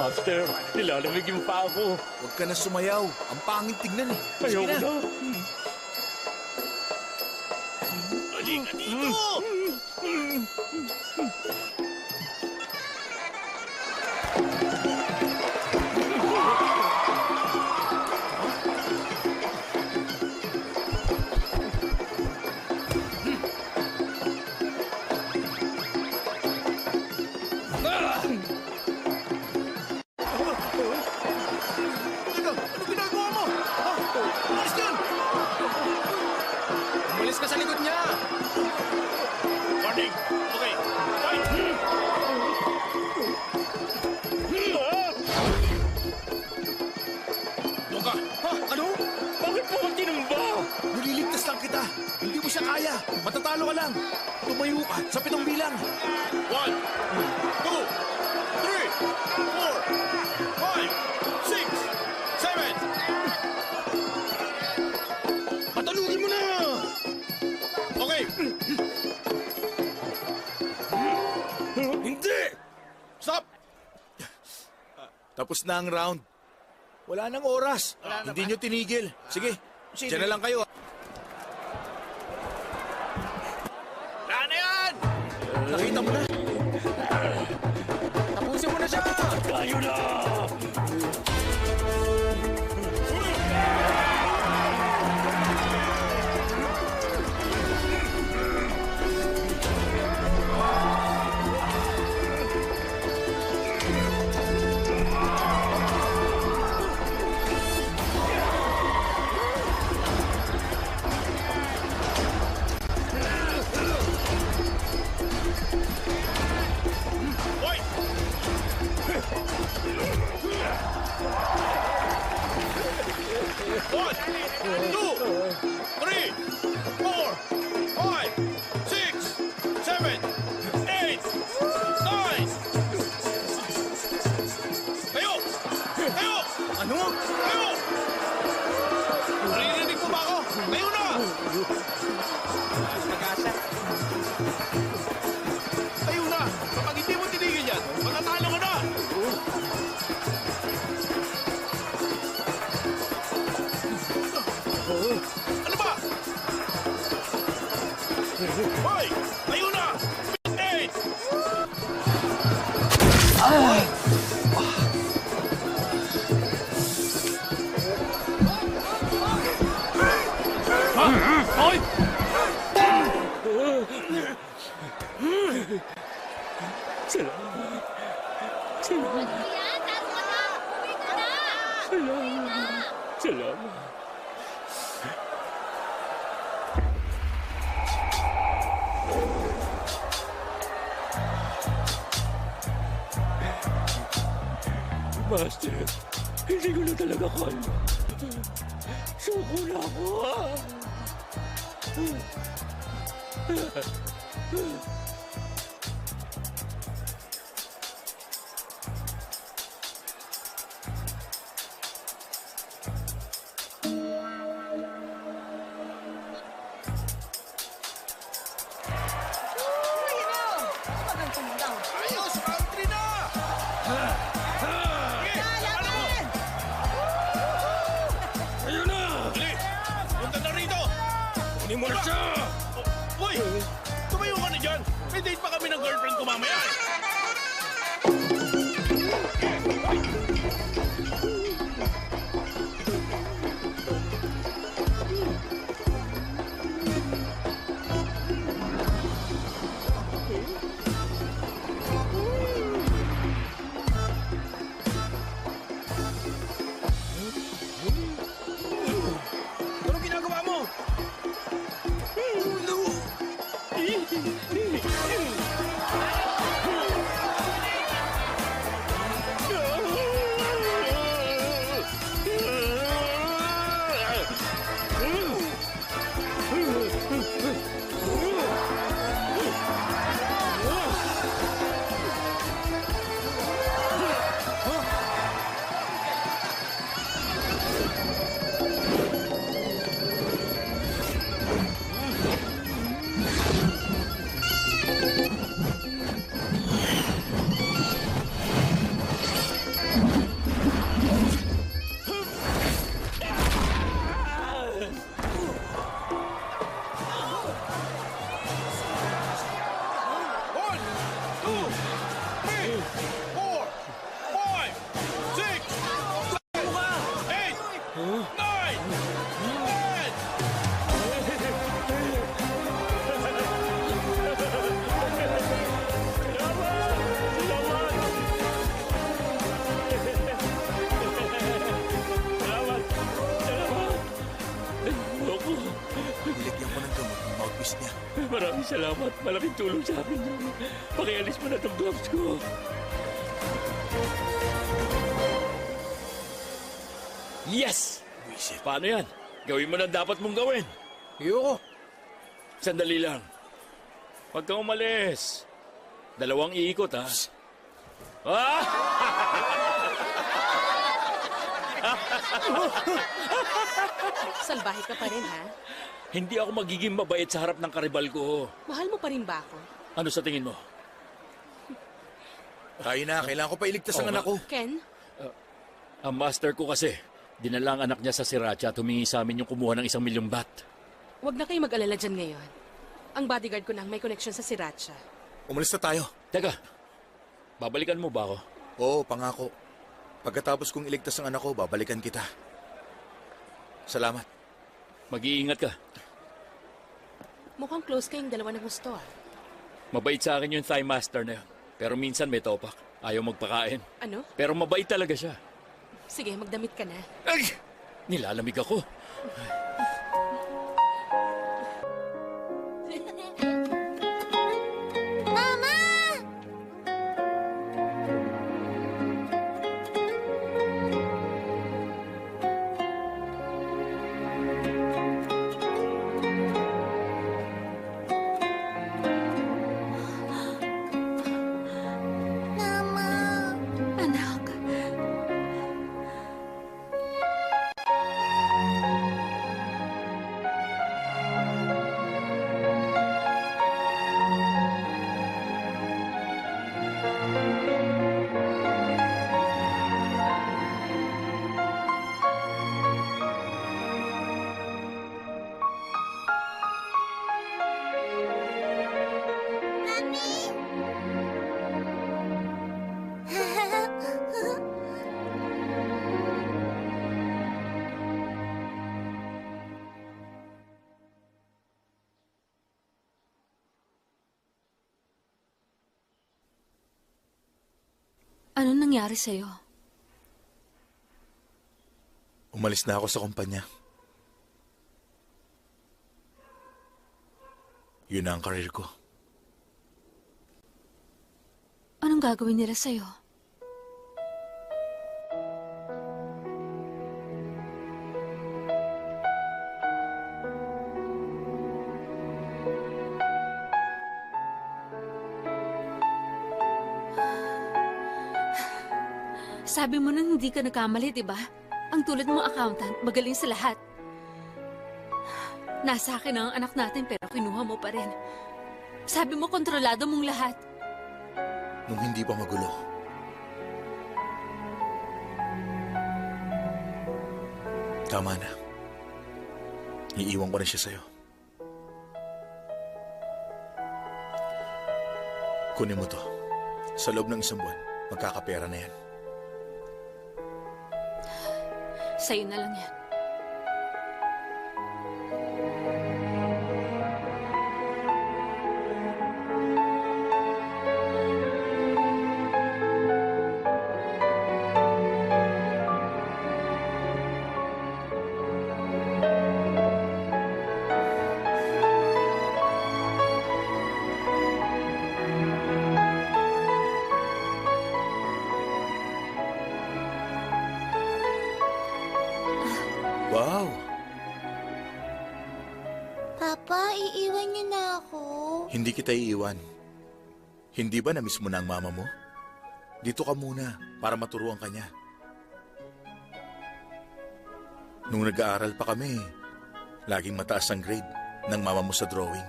Master, nilalamig yung pa ako. Huwag ka na sumayaw. Ang pangit tignan eh. Ayaw Sige na. Halika dito! Teka, ano ginagawa mo? Ha? Alis yan! Umalis ka sa likod niya! Warning! Okay, fight! Doon ka! Ha? Ano? Bakit mo ako tinumba? Nililigtas lang kita. Hindi mo siya kaya. Matatalo ka lang. Tumayo ka sa 7 bilang. 1, 2, 3, 4, 5, 6, 7, Tapos na ang round. Wala nang oras. Hindi nyo tinigil. Sige, dyan na lang kayo. Wala na yan! Nakita mo na. Tapusin mo na siya! Tayo na! One, two, three, four, five, six, seven, eight, nine. Kayo! Kayo! Ano? Kayo! Naririnig mo ba ako? Kayo na! Nag-asa. Kayo na! Kapag hindi mo tinigil yan, matatalo ka na! Ano ba? Hoy! Kayo na! Eight! Hoy! Salamat. Salamat. Yan, taas ka na! Uwi ka na! Salamat. Salamat. Master, hindi ko na talaga kaya. Suko na ako. Ayos! Round 3 na! Ayun na! Dali! Punta na rito! Kunin mo na siya! Uy! Tumayo ka na dyan! May date pa kami ng girlfriend ko mamaya! Anong ginagawa mo? One, two, three, four, five, six, seven, eight, nine, 10. Ako, Nilagyan ko ng gamot ng mouthpiece niya. maraming salamat. Malaking tulong sa akin yun. Pakialis mo na itong gloves ko. Yes! Wisit. Paano yan? Gawin mo na dapat mong gawin. Ayoko. Sandali lang. Huwag kang umalis. 2 iikot, ha? Ah! Salbahe ka pa rin, ha? Hindi ako magiging mabait sa harap ng karibal ko. Mahal mo pa rin ba ako? Ano sa tingin mo? Tayo na, kailangan ko pa iligtas ang Oo anak ko. Ken, Ang master ko kasi, dinala ang anak niya sa Sriracha at humingi sa amin yung kumuha ng 1 milyong baht. Huwag na kayo mag-alala dyan ngayon. Ang bodyguard ko nang may connection sa Sriracha. Umalis na tayo. Teka, babalikan mo ba ako? Oo, pangako. Pagkatapos kong iligtas ang anak ko, babalikan kita. Salamat. Mag-iingat ka. Mukhang close kayong dalawa ng gusto ah. Mabait sa akin yung Thai master na yun. Pero minsan may topak. Ayaw magpakain. Ano? Pero mabait talaga siya. Sige, magdamit ka na. Ay! Nilalamig ako. Mama! Mama! Anak. Anong nangyari sa'yo? Umalis na ako sa kumpanya. Yun na ang karir ko. Anong gagawin nila sa'yo? Sabi mo nun hindi ka nagkamali, di ba? Ang tulad mong accountant, magaling sa lahat. Nasa akin ang anak natin pero kinuha mo pa rin. Sabi mo kontrolado mong lahat. Nung hindi pa magulo. Tama na. Iiwan ko na siya sa'yo. Kunin mo to. Sa loob ng 1 buwan, magkakapera na yan. Sa'yo na lang yan. Wow! Papa, iiwan niyo na ako. Hindi kita iiwan. Hindi ba na-miss mo na ang mama mo? Dito ka muna para maturuan ka niya. Nung nag-aaral pa kami, laging mataas ang grade ng mama mo sa drawing.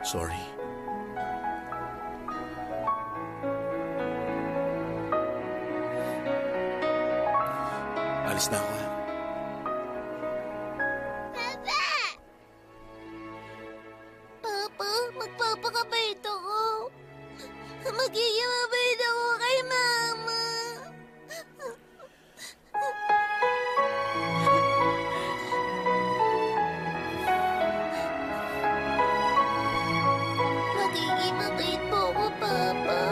Sorry. Alis na ako. Papa, magpapakabait ako. Magiging mabait ako kay Mama. Magiging mabait po ako, Papa.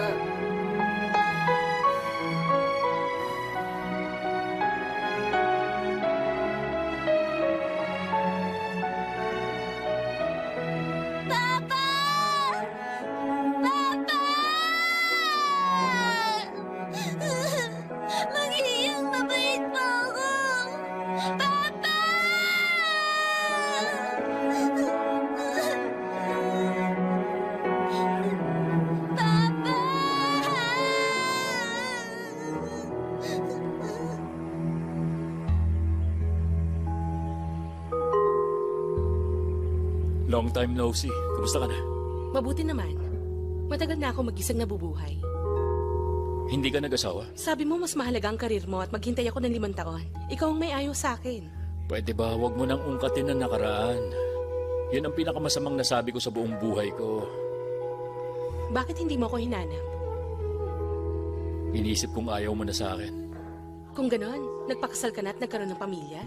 Papa! Papa! Magiging mabait po ako. Papa! Long time no see. Kumusta ka na? Mabuti naman. Matagal na ako mag-isang nabubuhay. Hindi ka nag-asawa? Sabi mo mas mahalaga ang karir mo at maghintay ako ng 5 taon. Ikaw ang may ayaw sa akin. Pwede ba huwag mo nang ungkatin ang nakaraan? Yun ang pinakamasamang nasabi ko sa buong buhay ko. Bakit hindi mo ako hinanap? Inisip kong ayaw mo na sa akin. Kung ganon, nagpakasal ka na at nagkaroon ng pamilya?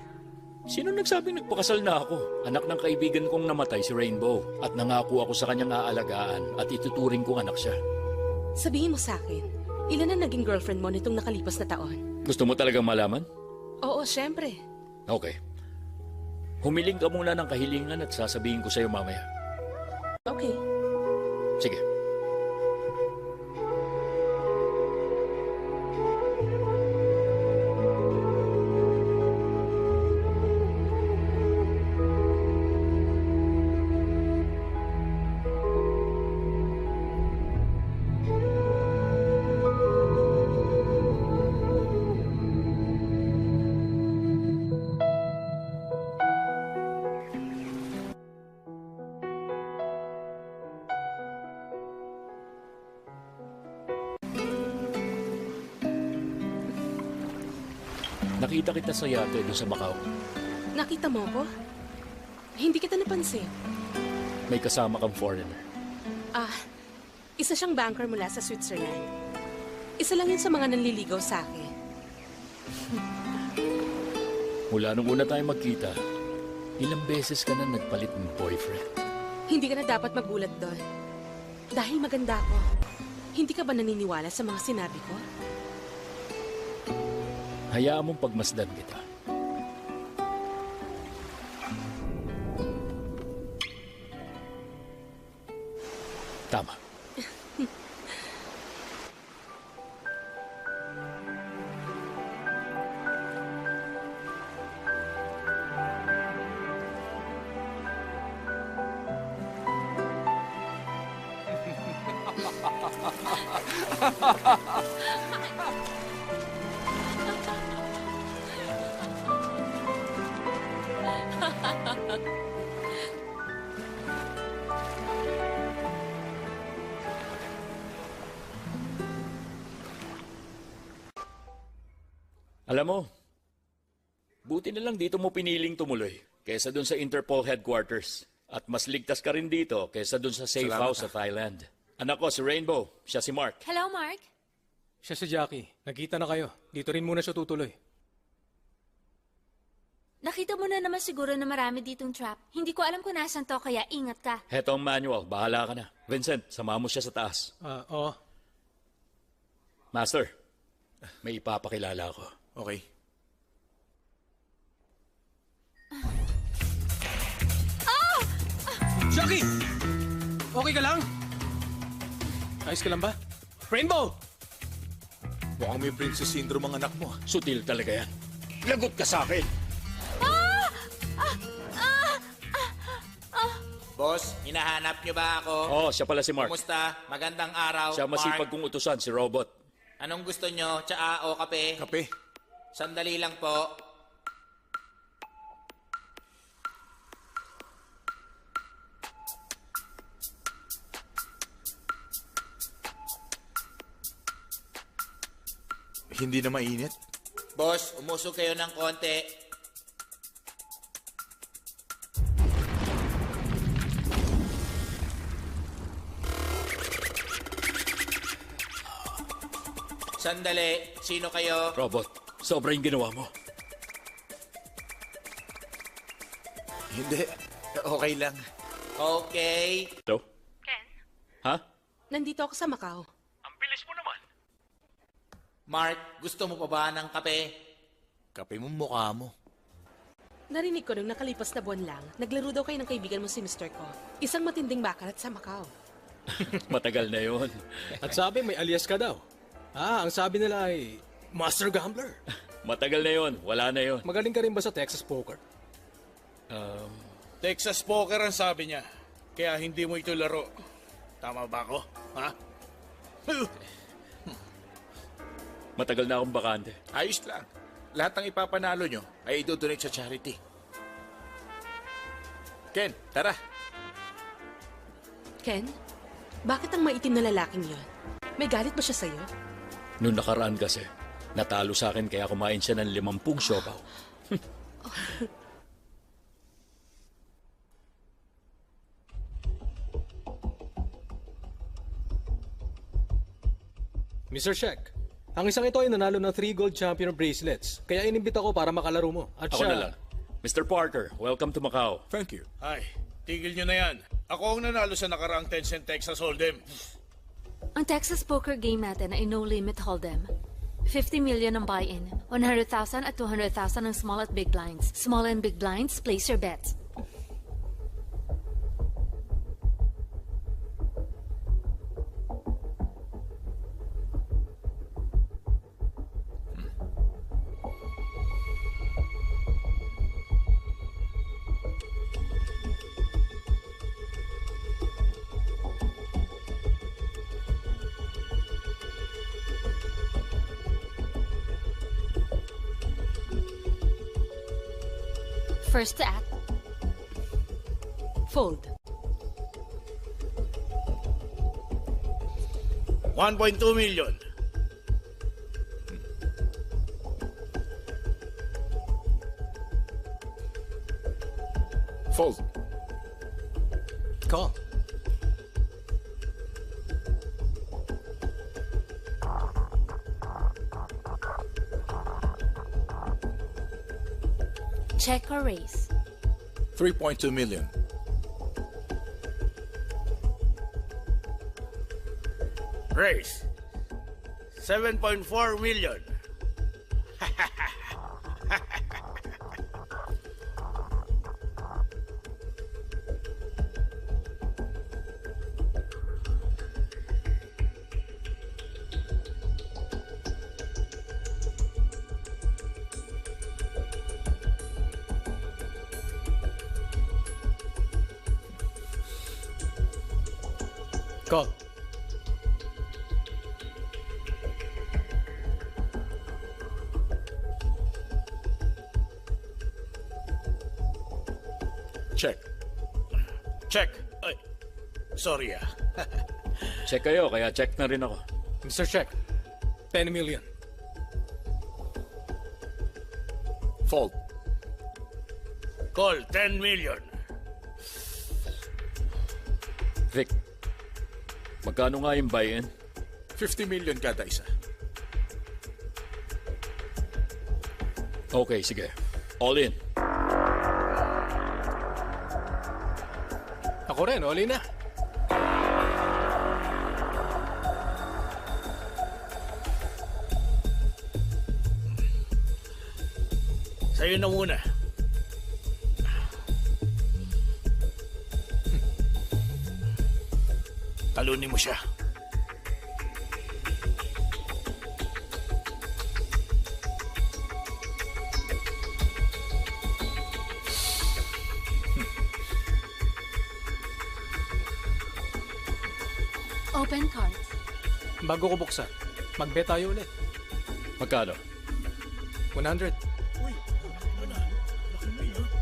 Sino nagsabing nagpakasal na ako? Anak ng kaibigan kong namatay si Rainbow. At nangako ako sa kanyang aalagaan at ituturing kong anak siya. Sabihin mo sa akin, ilan ang naging girlfriend mo nitong nakalipas na taon? Gusto mo talagang malaman? Oo, syempre. Okay. Humiling ka muna ng kahilingan at sasabihin ko sa'yo mamaya. Okay. Sige. Nakita kita sa yate doon sa Macau. Nakita mo ko? Hindi kita napansin. May kasama kang foreigner. Isa siyang banker mula sa Switzerland. Isa lang yun sa mga nanliligaw sa akin. Mula nung una tayo magkita, ilang beses ka na nagpalit ng boyfriend. Hindi ka na dapat magulat doon. Dahil maganda ako. Hindi ka ba naniniwala sa mga sinabi ko? Hayaan mong pagmasdan kita. Tama. Alam mo, buti na lang dito mo piniling tumuloy kaysa dun sa Interpol headquarters. At mas ligtas ka rin dito kaysa dun sa safe house sa Thailand. Anak ko, si Rainbow. Siya si Mark. Hello, Mark. Siya si Jackie. Nagkita na kayo. Dito rin muna siya tutuloy. Nakita mo na naman siguro na marami ditong trap. Hindi ko alam kung nasan to, kaya ingat ka. Heto ang manual. Bahala ka na. Vincent, sama mo siya sa taas. Oo. Master, may ipapakilala ako. Okay. Jackie! Okay ka lang? Ayos ka lang ba? Rainbow! Mukhang may princess syndrome ang anak mo. Sutil talaga yan. Lagot ka sa akin! Boss, hinahanap niyo ba ako? Oh, siya pala si Mark. Kumusta? Magandang araw, Siya masipag Mark. kong utusan, si Robot. Anong gusto niyo? Tsaa o kape? Kape. Sandali lang po. Hindi na mainit? Boss, umusog kayo ng konti. Sandali, sino kayo? Robot, sobra yung ginawa mo. Hindi, okay lang. Okay. Hello? Ken? Ha? Nandito ako sa Macau. Ang bilis mo naman. Mark, gusto mo pa ba ng kape? Kape mo mukha mo. Narinig ko nung nakalipas na buwan lang, naglaro daw kayo ng kaibigan mo si Mr. Ko. Isang matinding bakarat sa Macau. Matagal na yon. At sabi may alias ka daw. Ang sabi nila ay Master Gambler. Matagal na yon. Wala na yon. Magaling ka rin ba sa Texas Poker? Texas Poker ang sabi niya. Kaya hindi mo ito laro. Tama ba ako? Ha? Matagal na akong bakante. Ayos lang. Lahat ng ipapanalo nyo ay idodonate sa charity. Ken, tara. Ken, bakit ang maitim na lalaking yon? May galit ba siya sa'yo? Noong nakaraan kasi, natalo sa akin kaya kumain siya ng 50 siopaw. Mr. Sheck, ang isang ito ay nanalo ng 3 gold champion bracelets. Kaya inimbita ko para makalaro mo. At Ako na lang. Mr. Parker, welcome to Macau. Thank you. Ay, tigil nyo na yan. Ako ang nanalo sa nakaraang Tencent Texas Hold'em. Ang Texas poker game natin ay no-limit hold'em. 50 million ang buy-in. 100,000 at 200,000 ang small at big blinds. Small and big blinds, place your bets. First to act. Fold. 1.2 million. Fold. Call. Check or raise. 3.2 million. Raise. 7.4 million. Call. Check. Check. Ay, sorry ah. Check kayo, kaya check na rin ako. Mr. Sheck, 10 million. Fold. Call, 10 million. Vic, magkano nga yung buy-in? 50 million kada isa. Okay, sige. All in. Ako rin, oli na. Sa'yo na muna. Talunin mo siya. Open cards. Bago ko buksan, mag-bet tayo ulit. Magkano? 100.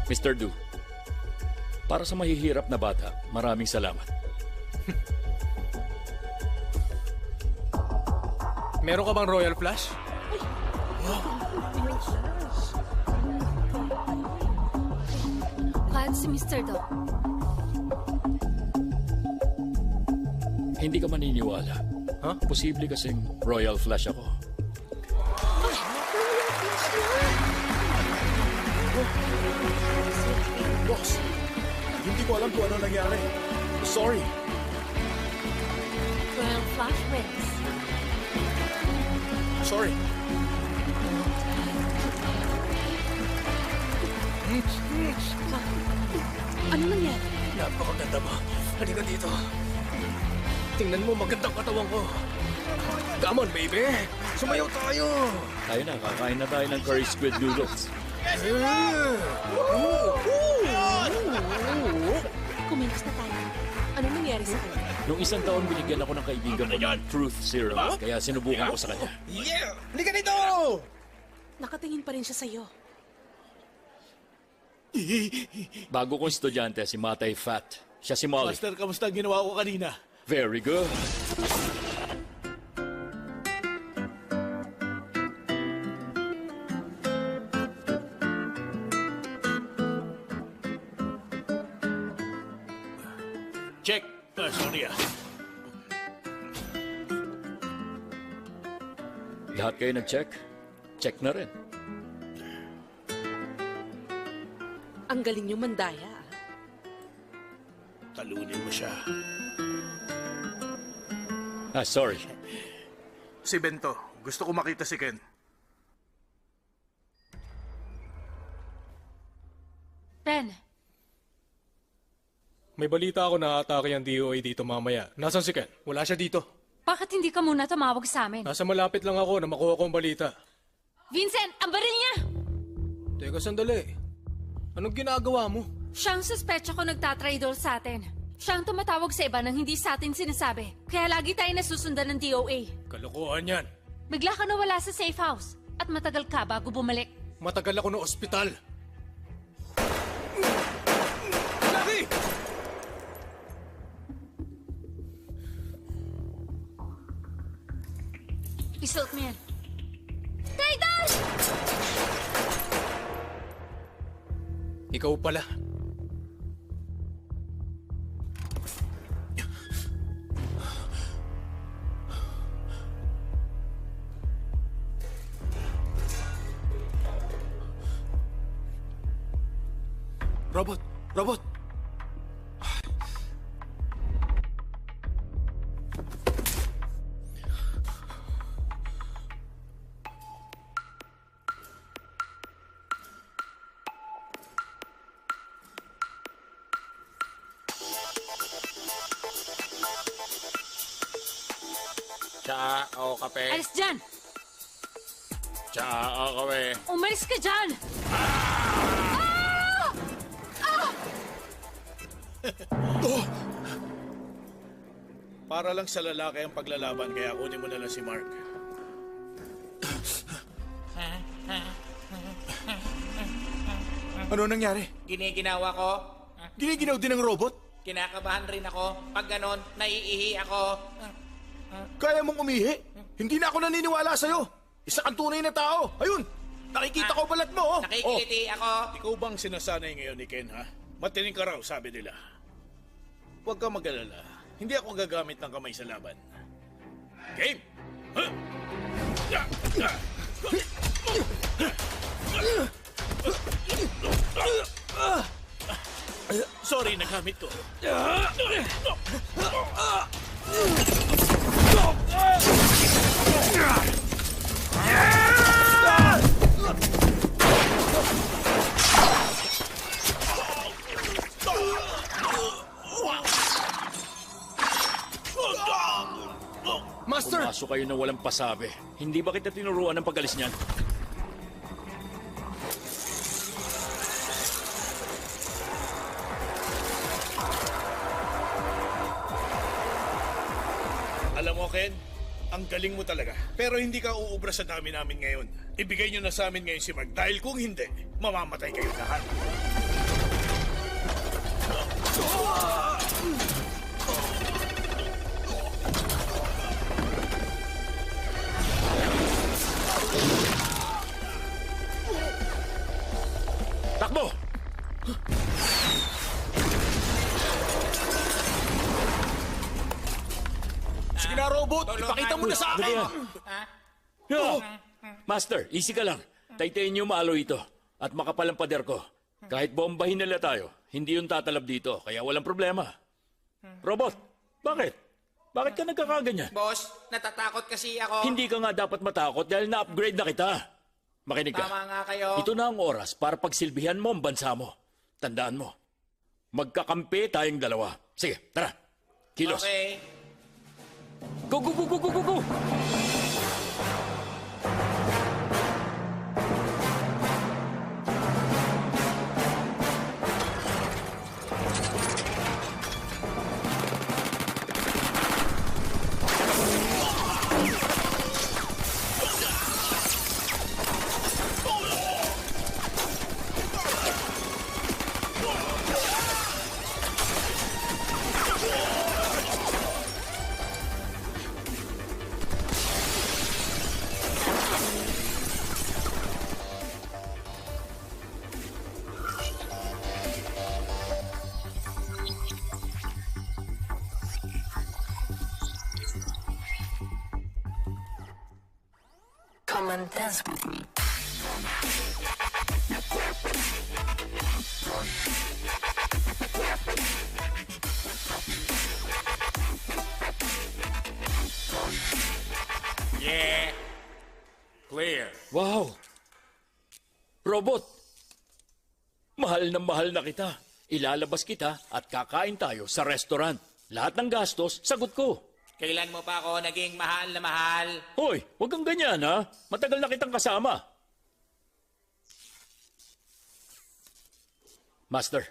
Mr. Du, para sa mahihirap na bata, maraming salamat. Meron ka bang Royal Flush? Glad si Mr. Do. Hindi ka maniniwala. Huh? Posible kasing Royal Flush ako. Boss, hindi ko alam kung ano nangyari. Sorry. Royal Flush wins. Sorry. Ano nangyari? Napakaganda mo. Halika dito. Tingnan mo, magandang katawan ko. Come on, baby. Sumayaw tayo. Tayo na, kakain na tayo ng curry squid noodles. Kumilos na tayo. Ano nangyari sa kanya? Noong isang taon, binigyan ako ng kaibigan ko ng truth serum, kaya sinubukan ko sa kanya. Yeah! Halika dito! Nakatingin pa rin siya sa'yo. Bago kong estudyante, si Matay Fat. Siya si Molly. Master, kamusta ang ginawa ko kanina? Very good. Check. Sorry ah. Lahat kayo nag-check? Check na rin. Ang galing niyo mandaya. Talunin mo siya. Sorry. Si Bento, gusto ko makita si Ken. Ben, May balita ako na atake ang DOA dito mamaya. Nasaan si Ken? Wala siya dito. bakit hindi ka muna tumawag sa amin? Nasa malapit lang ako na makuha ko ang balita. Vincent, ang baril niya! Teka, sandali. Anong ginagawa mo? Siyang suspecha ko nagtatraidor sa atin. Siyang tumatawag sa iba nang hindi sa atin sinasabi. Kaya lagi tayo nasusundan ng DOA. Kalokohan yan. Bigla ka nawala sa safe house. At matagal ka bago bumalik. Matagal ako ng ospital. Laki! Isuot mo yan. Traidor! Ikaw pala. Robot! Robot! Tsa o kape. Alis dyan! Tsa o kape. Umalis ka dyan! Para lang sa lalaki ang paglalaban, kaya kunin mo na lang si Mark. Ano nangyari? Giniginawa ko. Giniginaw din ng robot? Kinakabahan rin ako. Pag ganon, naiihi ako. Kaya mong umihi? Hindi na ako naniniwala sa'yo. Isa kang tunay na tao. Ayun, nakikita ko balat mo. Oh. Nakikiliti ako. Ikaw bang sinasanay ngayon ni Ken, ha? Matining ka raw, sabi nila. Huwag ka mag-alala. Hindi ako gagamit ng kamay sa laban. Game! Huh? Sorry, nagamit ko. Master! Pumasok kayo na walang pasabi. Hindi ba kita tinuruan ng pag-alis niyan? Alam mo, Ken, ang galing mo talaga. Pero hindi ka uubra sa dami namin ngayon. Ibigay nyo na sa amin ngayon si Mark. Dahil kung hindi, mamamatay kayo lahat. Takbo! Sige na, robot. Ipakita mo na sa akin. No. Master, easy ka lang. Taytayin niyo maalo ito. At makapal ang pader ko. Kahit bombahin nila tayo, hindi yung tatalab dito. Kaya walang problema. Robot, bakit? Bakit ka nagkakaganyan? Boss, natatakot kasi ako. Hindi ka nga dapat matakot dahil na-upgrade na kita. Makinig ka. Tama nga kayo. Ito na ang oras para pagsilbihan mo ang bansa mo. Tandaan mo. Magkakampi tayong dalawa. Sige, tara. Kilos. Okay. Go, go, go, go, go, go, go! Come and dance with me. Yeah. Clear. Wow! Robot! Mahal na kita. Ilalabas kita at kakain tayo sa restaurant. Lahat ng gastos, sagot ko. Kailan mo pa ako naging mahal na mahal? Hoy, huwag kang ganyan ha. Matagal na kitang kasama. Master,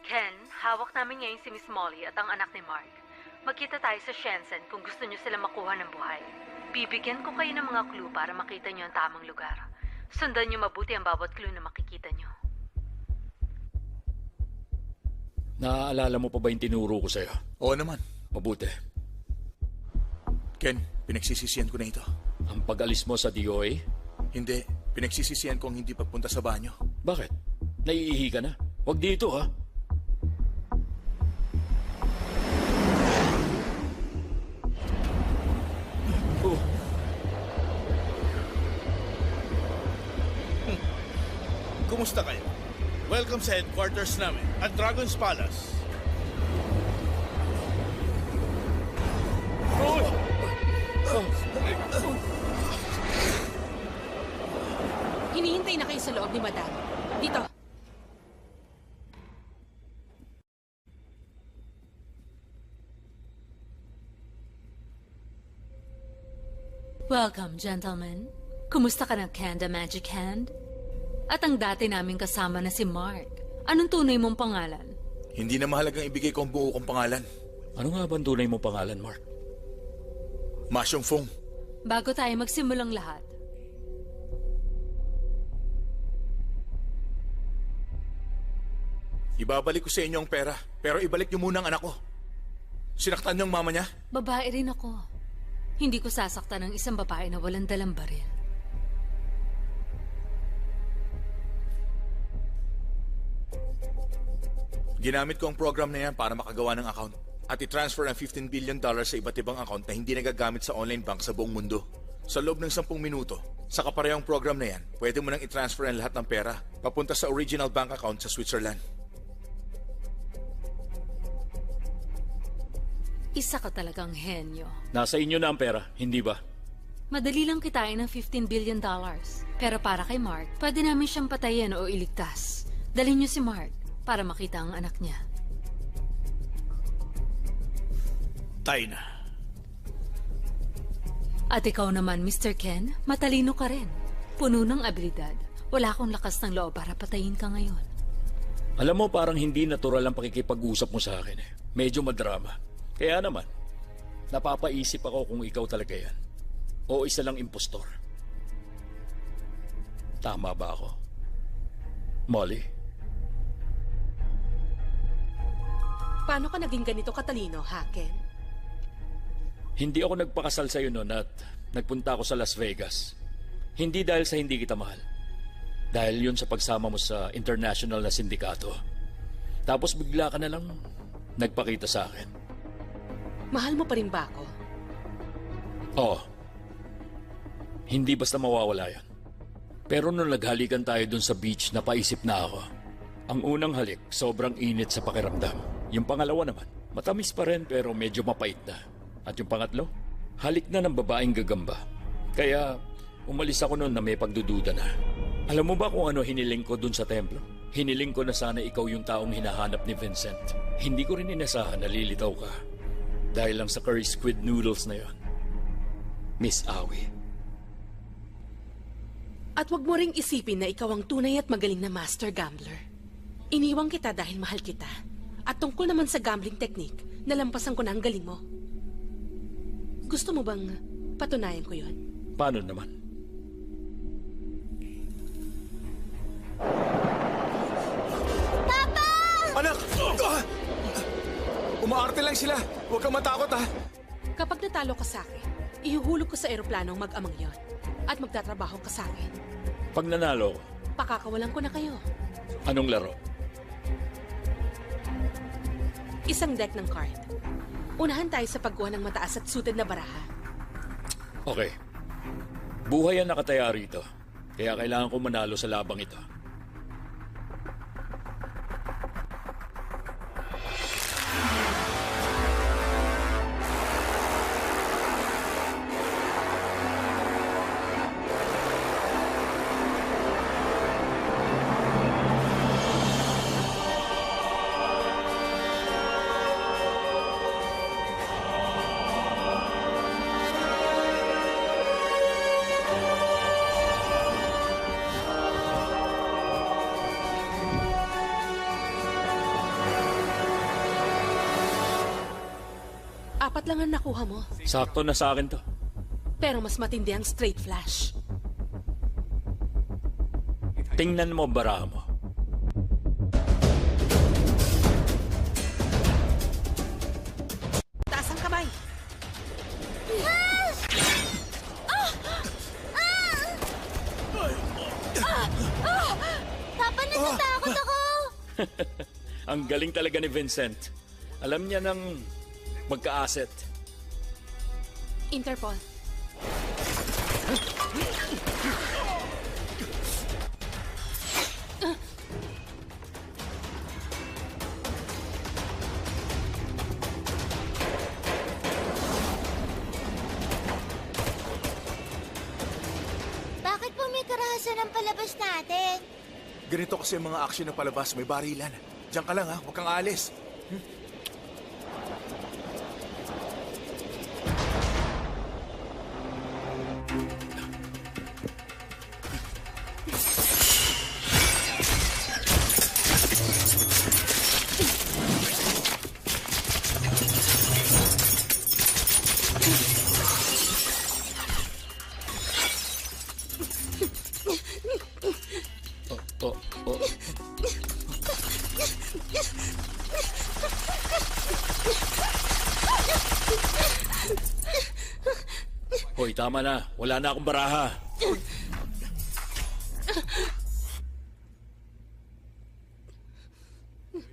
Ken, hawak namin ngayon si Miss Molly at ang anak ni Mark. Magkita tayo sa Shenzhen kung gusto niyo sila makuha ng buhay. Bibigyan ko kayo ng mga clue para makita niyo ang tamang lugar. Sundan niyo mabuti ang bawat clue na makikita niyo. naaalala mo pa ba yung tinuro ko sa'yo? Oo naman. Mabuti. Ken, pinagsisisihan ko na ito. Ang pag-alis mo sa DOA? Hindi. Pinagsisisihan ko ang hindi pagpunta sa banyo. Bakit? Naiihi ka na? Huwag dito, ha? Oh. Kumusta kayo? Welcome sa headquarters namin at Dragon's Palace. Hinihintay na kayo sa loob ni Madam. Dito. Welcome, gentlemen. Kumusta ka na, Kanda Magic Hand? At ang dati naming kasama na si Mark. Anong tunay mong pangalan? Hindi na mahalagang ibigay ko ang buo kong pangalan. Ano nga ba ang tunay mong pangalan, Mark? Ma Xiongfeng. Bago tayo magsimulang lahat, Ibabalik ko sa inyo ang pera, pero ibalik niyo muna ang anak ko. Sinaktan niyo ang mama niya? babae rin ako. Hindi ko sasaktan ng isang babae na walang dalang baril. Ginamit ko ang program na yan para makagawa ng account at i-transfer ang $15 billion sa iba't ibang account na hindi nagagamit sa online bank sa buong mundo. Sa loob ng 10 minuto, sa kaparehong program na yan, pwede mo nang i-transfer ang lahat ng pera papunta sa original bank account sa Switzerland. Isa ka talagang henyo. Nasa inyo na ang pera, hindi ba? Madali lang kitain ng $15 billion. Pero para kay Mark, pwede namin siyang patayin o iligtas. Dalhin niyo si Mark para makita ang anak niya. Tayo na. At ikaw naman, Mr. Ken, matalino ka rin. Puno ng abilidad. Wala akong lakas ng loob para patayin ka ngayon. Alam mo, parang hindi natural ang pakikipag-usap mo sa akin eh. Medyo madrama. Kaya naman, napapaisip ako kung ikaw talaga yan. O isa lang impostor. Tama ba ako? Molly? Paano ka naging ganito katalino, ha, Ken? Hindi ako nagpakasal sa'yo noon at nagpunta ako sa Las Vegas. Hindi dahil sa hindi kita mahal. Dahil yun sa pagsama mo sa international na sindikato. Tapos bigla ka na lang nagpakita sa akin. Mahal mo pa rin ba ako? Oo. Hindi basta mawawala yan. Pero nung naghalikan tayo dun sa beach, napaisip na ako. Ang unang halik, sobrang init sa pakiramdam. Yung pangalawa naman, matamis pa rin pero medyo mapait na. At yung pangatlo, halik na ng babaeng gagamba. Kaya umalis ako noon na may pagdududa na. Alam mo ba kung ano hiniling ko dun sa templo? Hiniling ko na sana ikaw yung taong hinahanap ni Vincent. Hindi ko rin inasahan na lilitaw ka. Dahil lang sa curry squid noodles na yon. Miss Awi. At wag mo ring isipin na ikaw ang tunay at magaling na master gambler. Iniwang kita dahil mahal kita. At tungkol naman sa gambling technique, nalampasan ko na ang galing mo. Gusto mo bang patunayan ko yon? Paano naman? Papa! Anak! Umaarte lang sila. Huwag kang matakot, ha? Kapag natalo ka sa akin, ihuhulog ko sa eroplano ang mag-amang yon. At magtatrabaho ka sa akin. Pag nanalo, Pakakawalan ko na kayo. anong laro? Isang deck ng card. Unahan tayo sa pagkuha ng mataas at suited na baraha. Okay. Buhay ang nakataya rito. Kaya kailangan ko manalo sa labang ito. Apat lang ang nakuha mo. Sakto na sa akin to. Pero mas matindi ang straight flash. Tingnan mo ang baraha mo. Taas ang kamay. Papa, natatakot ako! Ang galing talaga ni Vincent. Alam niya ng magka-asset. Interpol. Bakit po may karahasan ang palabas natin? Ganito kasi ang mga aksyon ng palabas, may barilan. Diyan ka lang ha, huwag kang aalis. Hoy, tama na. Wala na akong baraha.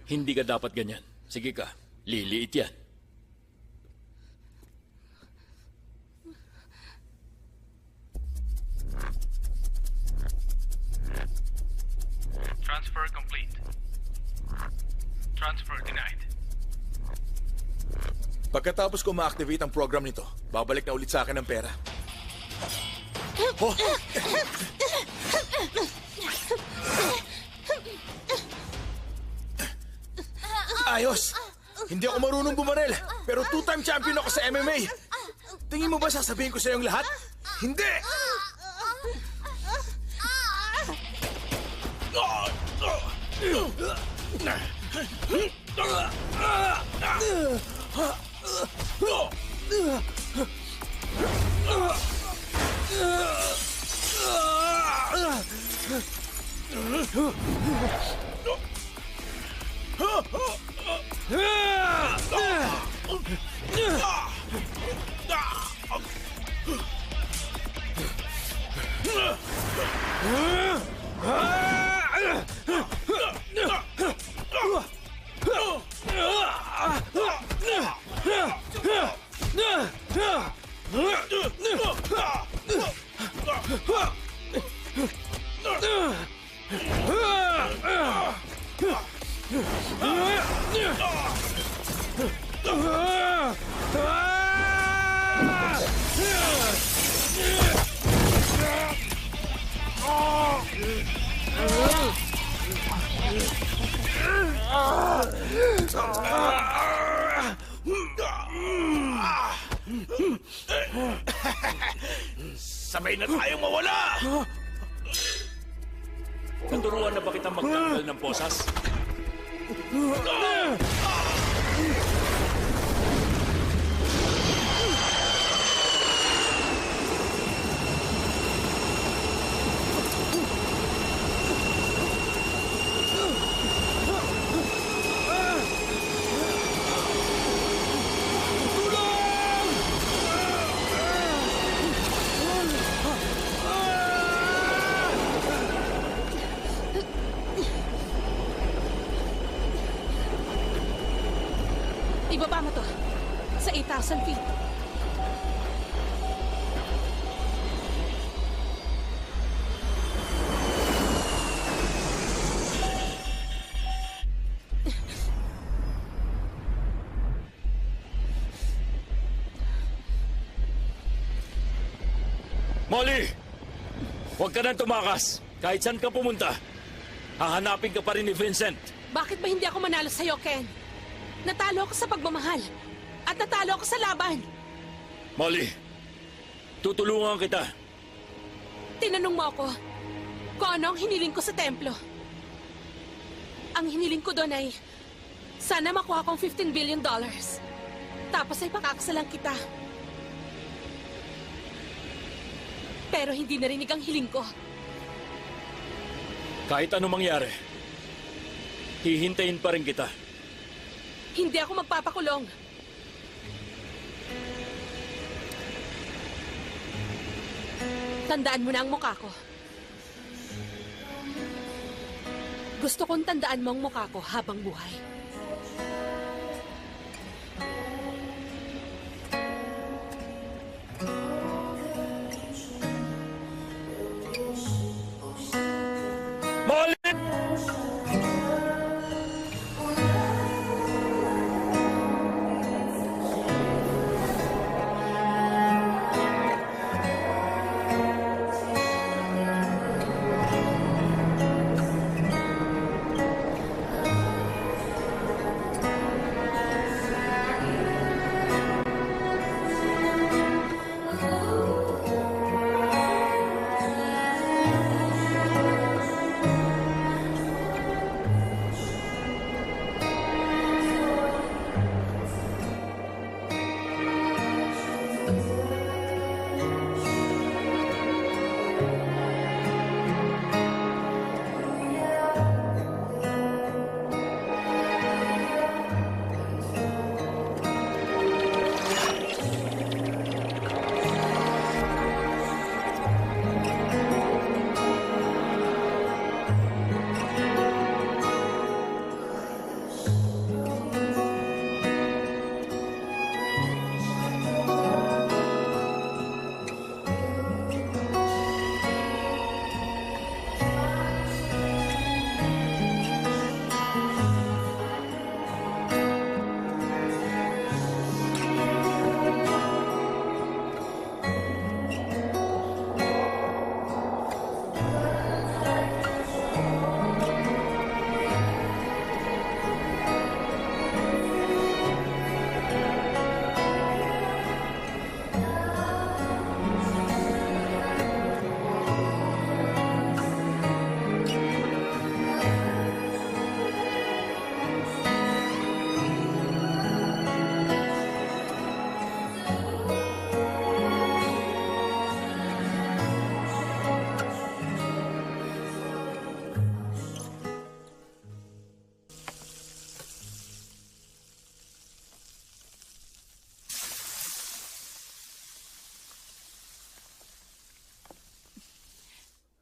Hindi ka dapat ganyan. Sige ka, liliit yan. Transfer complete. Transfer denied. Pagkatapos ko ma-activate ang program nito, babalik na ulit sa akin ang pera. Oh! Ayos! Hindi ako marunong bumarel, pero two-time champion ako sa MMA. Tingin mo ba sasabihin ko sa iyong lahat? Hindi! Sabay na tayong mawala! Naturuan na ba kitang magtanggal ng posas? Ibaba mo to. Sa 8,000 feet. Molly! Huwag ka nang tumakas. Kahit saan ka pumunta, hahanapin ka pa rin ni Vincent. Bakit ba hindi ako manalo sa'yo, Ken? Natalo ako sa pagmamahal. At natalo ako sa laban. Molly, tutulungan kita. Tinanong mo ako kung ano ang hiniling ko sa templo. Ang hiniling ko doon ay sana makuha kong $15 billion. Tapos ay pakakasalan kita. Pero hindi narinig ang hiling ko. Kahit ano mangyari, hihintayin pa rin kita. Hindi ako magpapakulong. Tandaan mo na ang mukha ko. Gusto kong tandaan mo ang mukha ko habang buhay. Molly!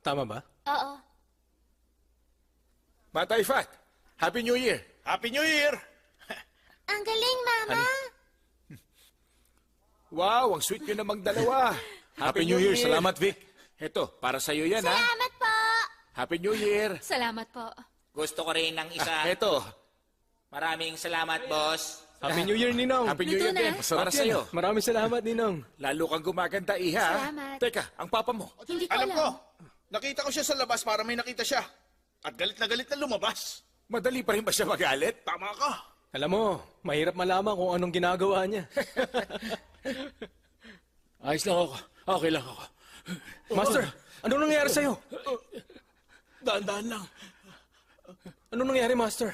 Tama ba? Oo. Matay Fat, Happy New Year! Happy New Year! Ang galing, Mama. Wow, ang sweet nyo namang dalawa. Happy New Year. Salamat, Vic. Eto, para sa'yo yan, ha? Salamat po. Happy New Year. Salamat po. Gusto ko rin ng isa. Eto, Maraming salamat, boss. Happy New Year, Ninong. Happy New Year Luto na. din. Para sa'yo. Maraming salamat, Ninong. Lalo kang gumaganda, Iha. Salamat. Teka, ang papa mo. Hindi ko Alam alam. ko, nakita ko siya sa labas para may nakita siya. At galit na lumabas. Madali pa rin ba siya magalit? Tama ka. Alam mo, mahirap malaman kung anong ginagawa niya. Ayos lang ako. Okay lang ako. Master, anong nangyari sa'yo? Dahan-dahan lang. Anong nangyari, Master?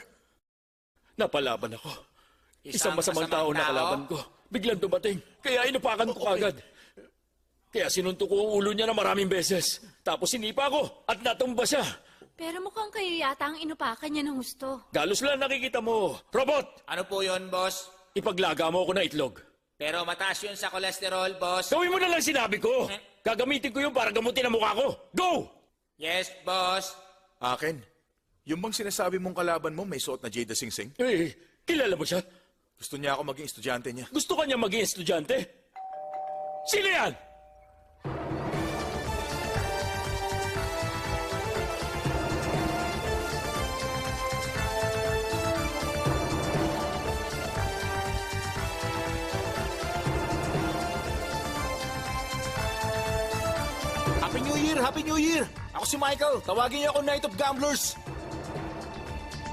Napalaban ako. Isang masamang tao na kalaban ko. Biglang dumating, kaya inupakan ko kagad. Kaya sinuntok ko ang ulo niya na maraming beses. Tapos sinipa ko at natumba siya. Pero mukhang kayo yata ang inupakan niya ng gusto. Galos lang nakikita mo. Robot! Ano po yun, boss? Ipaglaga mo ako ng itlog. Pero mataas yun sa kolesterol, boss. Gawin mo na lang sinabi ko. Gagamitin ko yun para gamutin ang mukha ko. Go! Yes, boss. Akin, yung bang sinasabi mong kalaban mo may suot na Jada Sing Sing? Eh, kilala mo siya? Gusto niya ako maging estudyante niya. Gusto ka niya maging estudyante? Sino yan? Happy New Year! Happy New Year! Ako si Michael. Tawagin niyo ako Knight of Gamblers.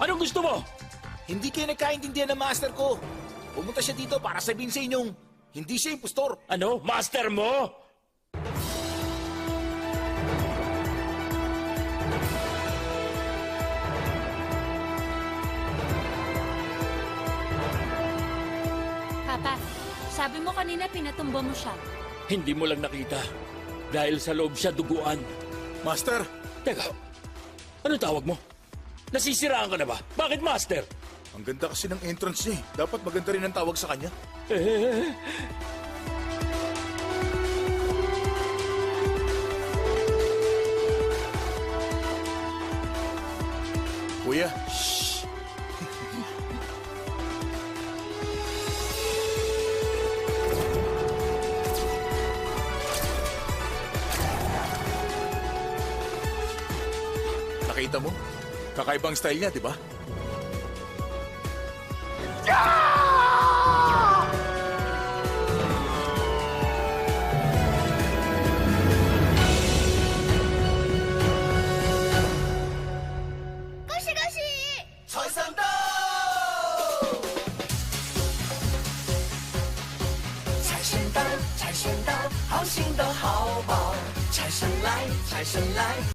Anong gusto mo? Hindi kayo nagkaintindihan ng master ko. Pumunta siya dito para sabihin sa inyong hindi siya impostor. Ano? Master mo? Papa, sabi mo kanina pinatumba mo siya. Hindi mo lang nakita. Dahil sa loob siya duguan. Master! Teka, ano tawag mo? Nasisiraan ka na ba? Bakit Master? Ang ganda kasi ng entrance niya eh. Dapat maganda rin ang tawag sa kanya. Kuya, shh. Nakita mo? Kakaibang style niya, di ba?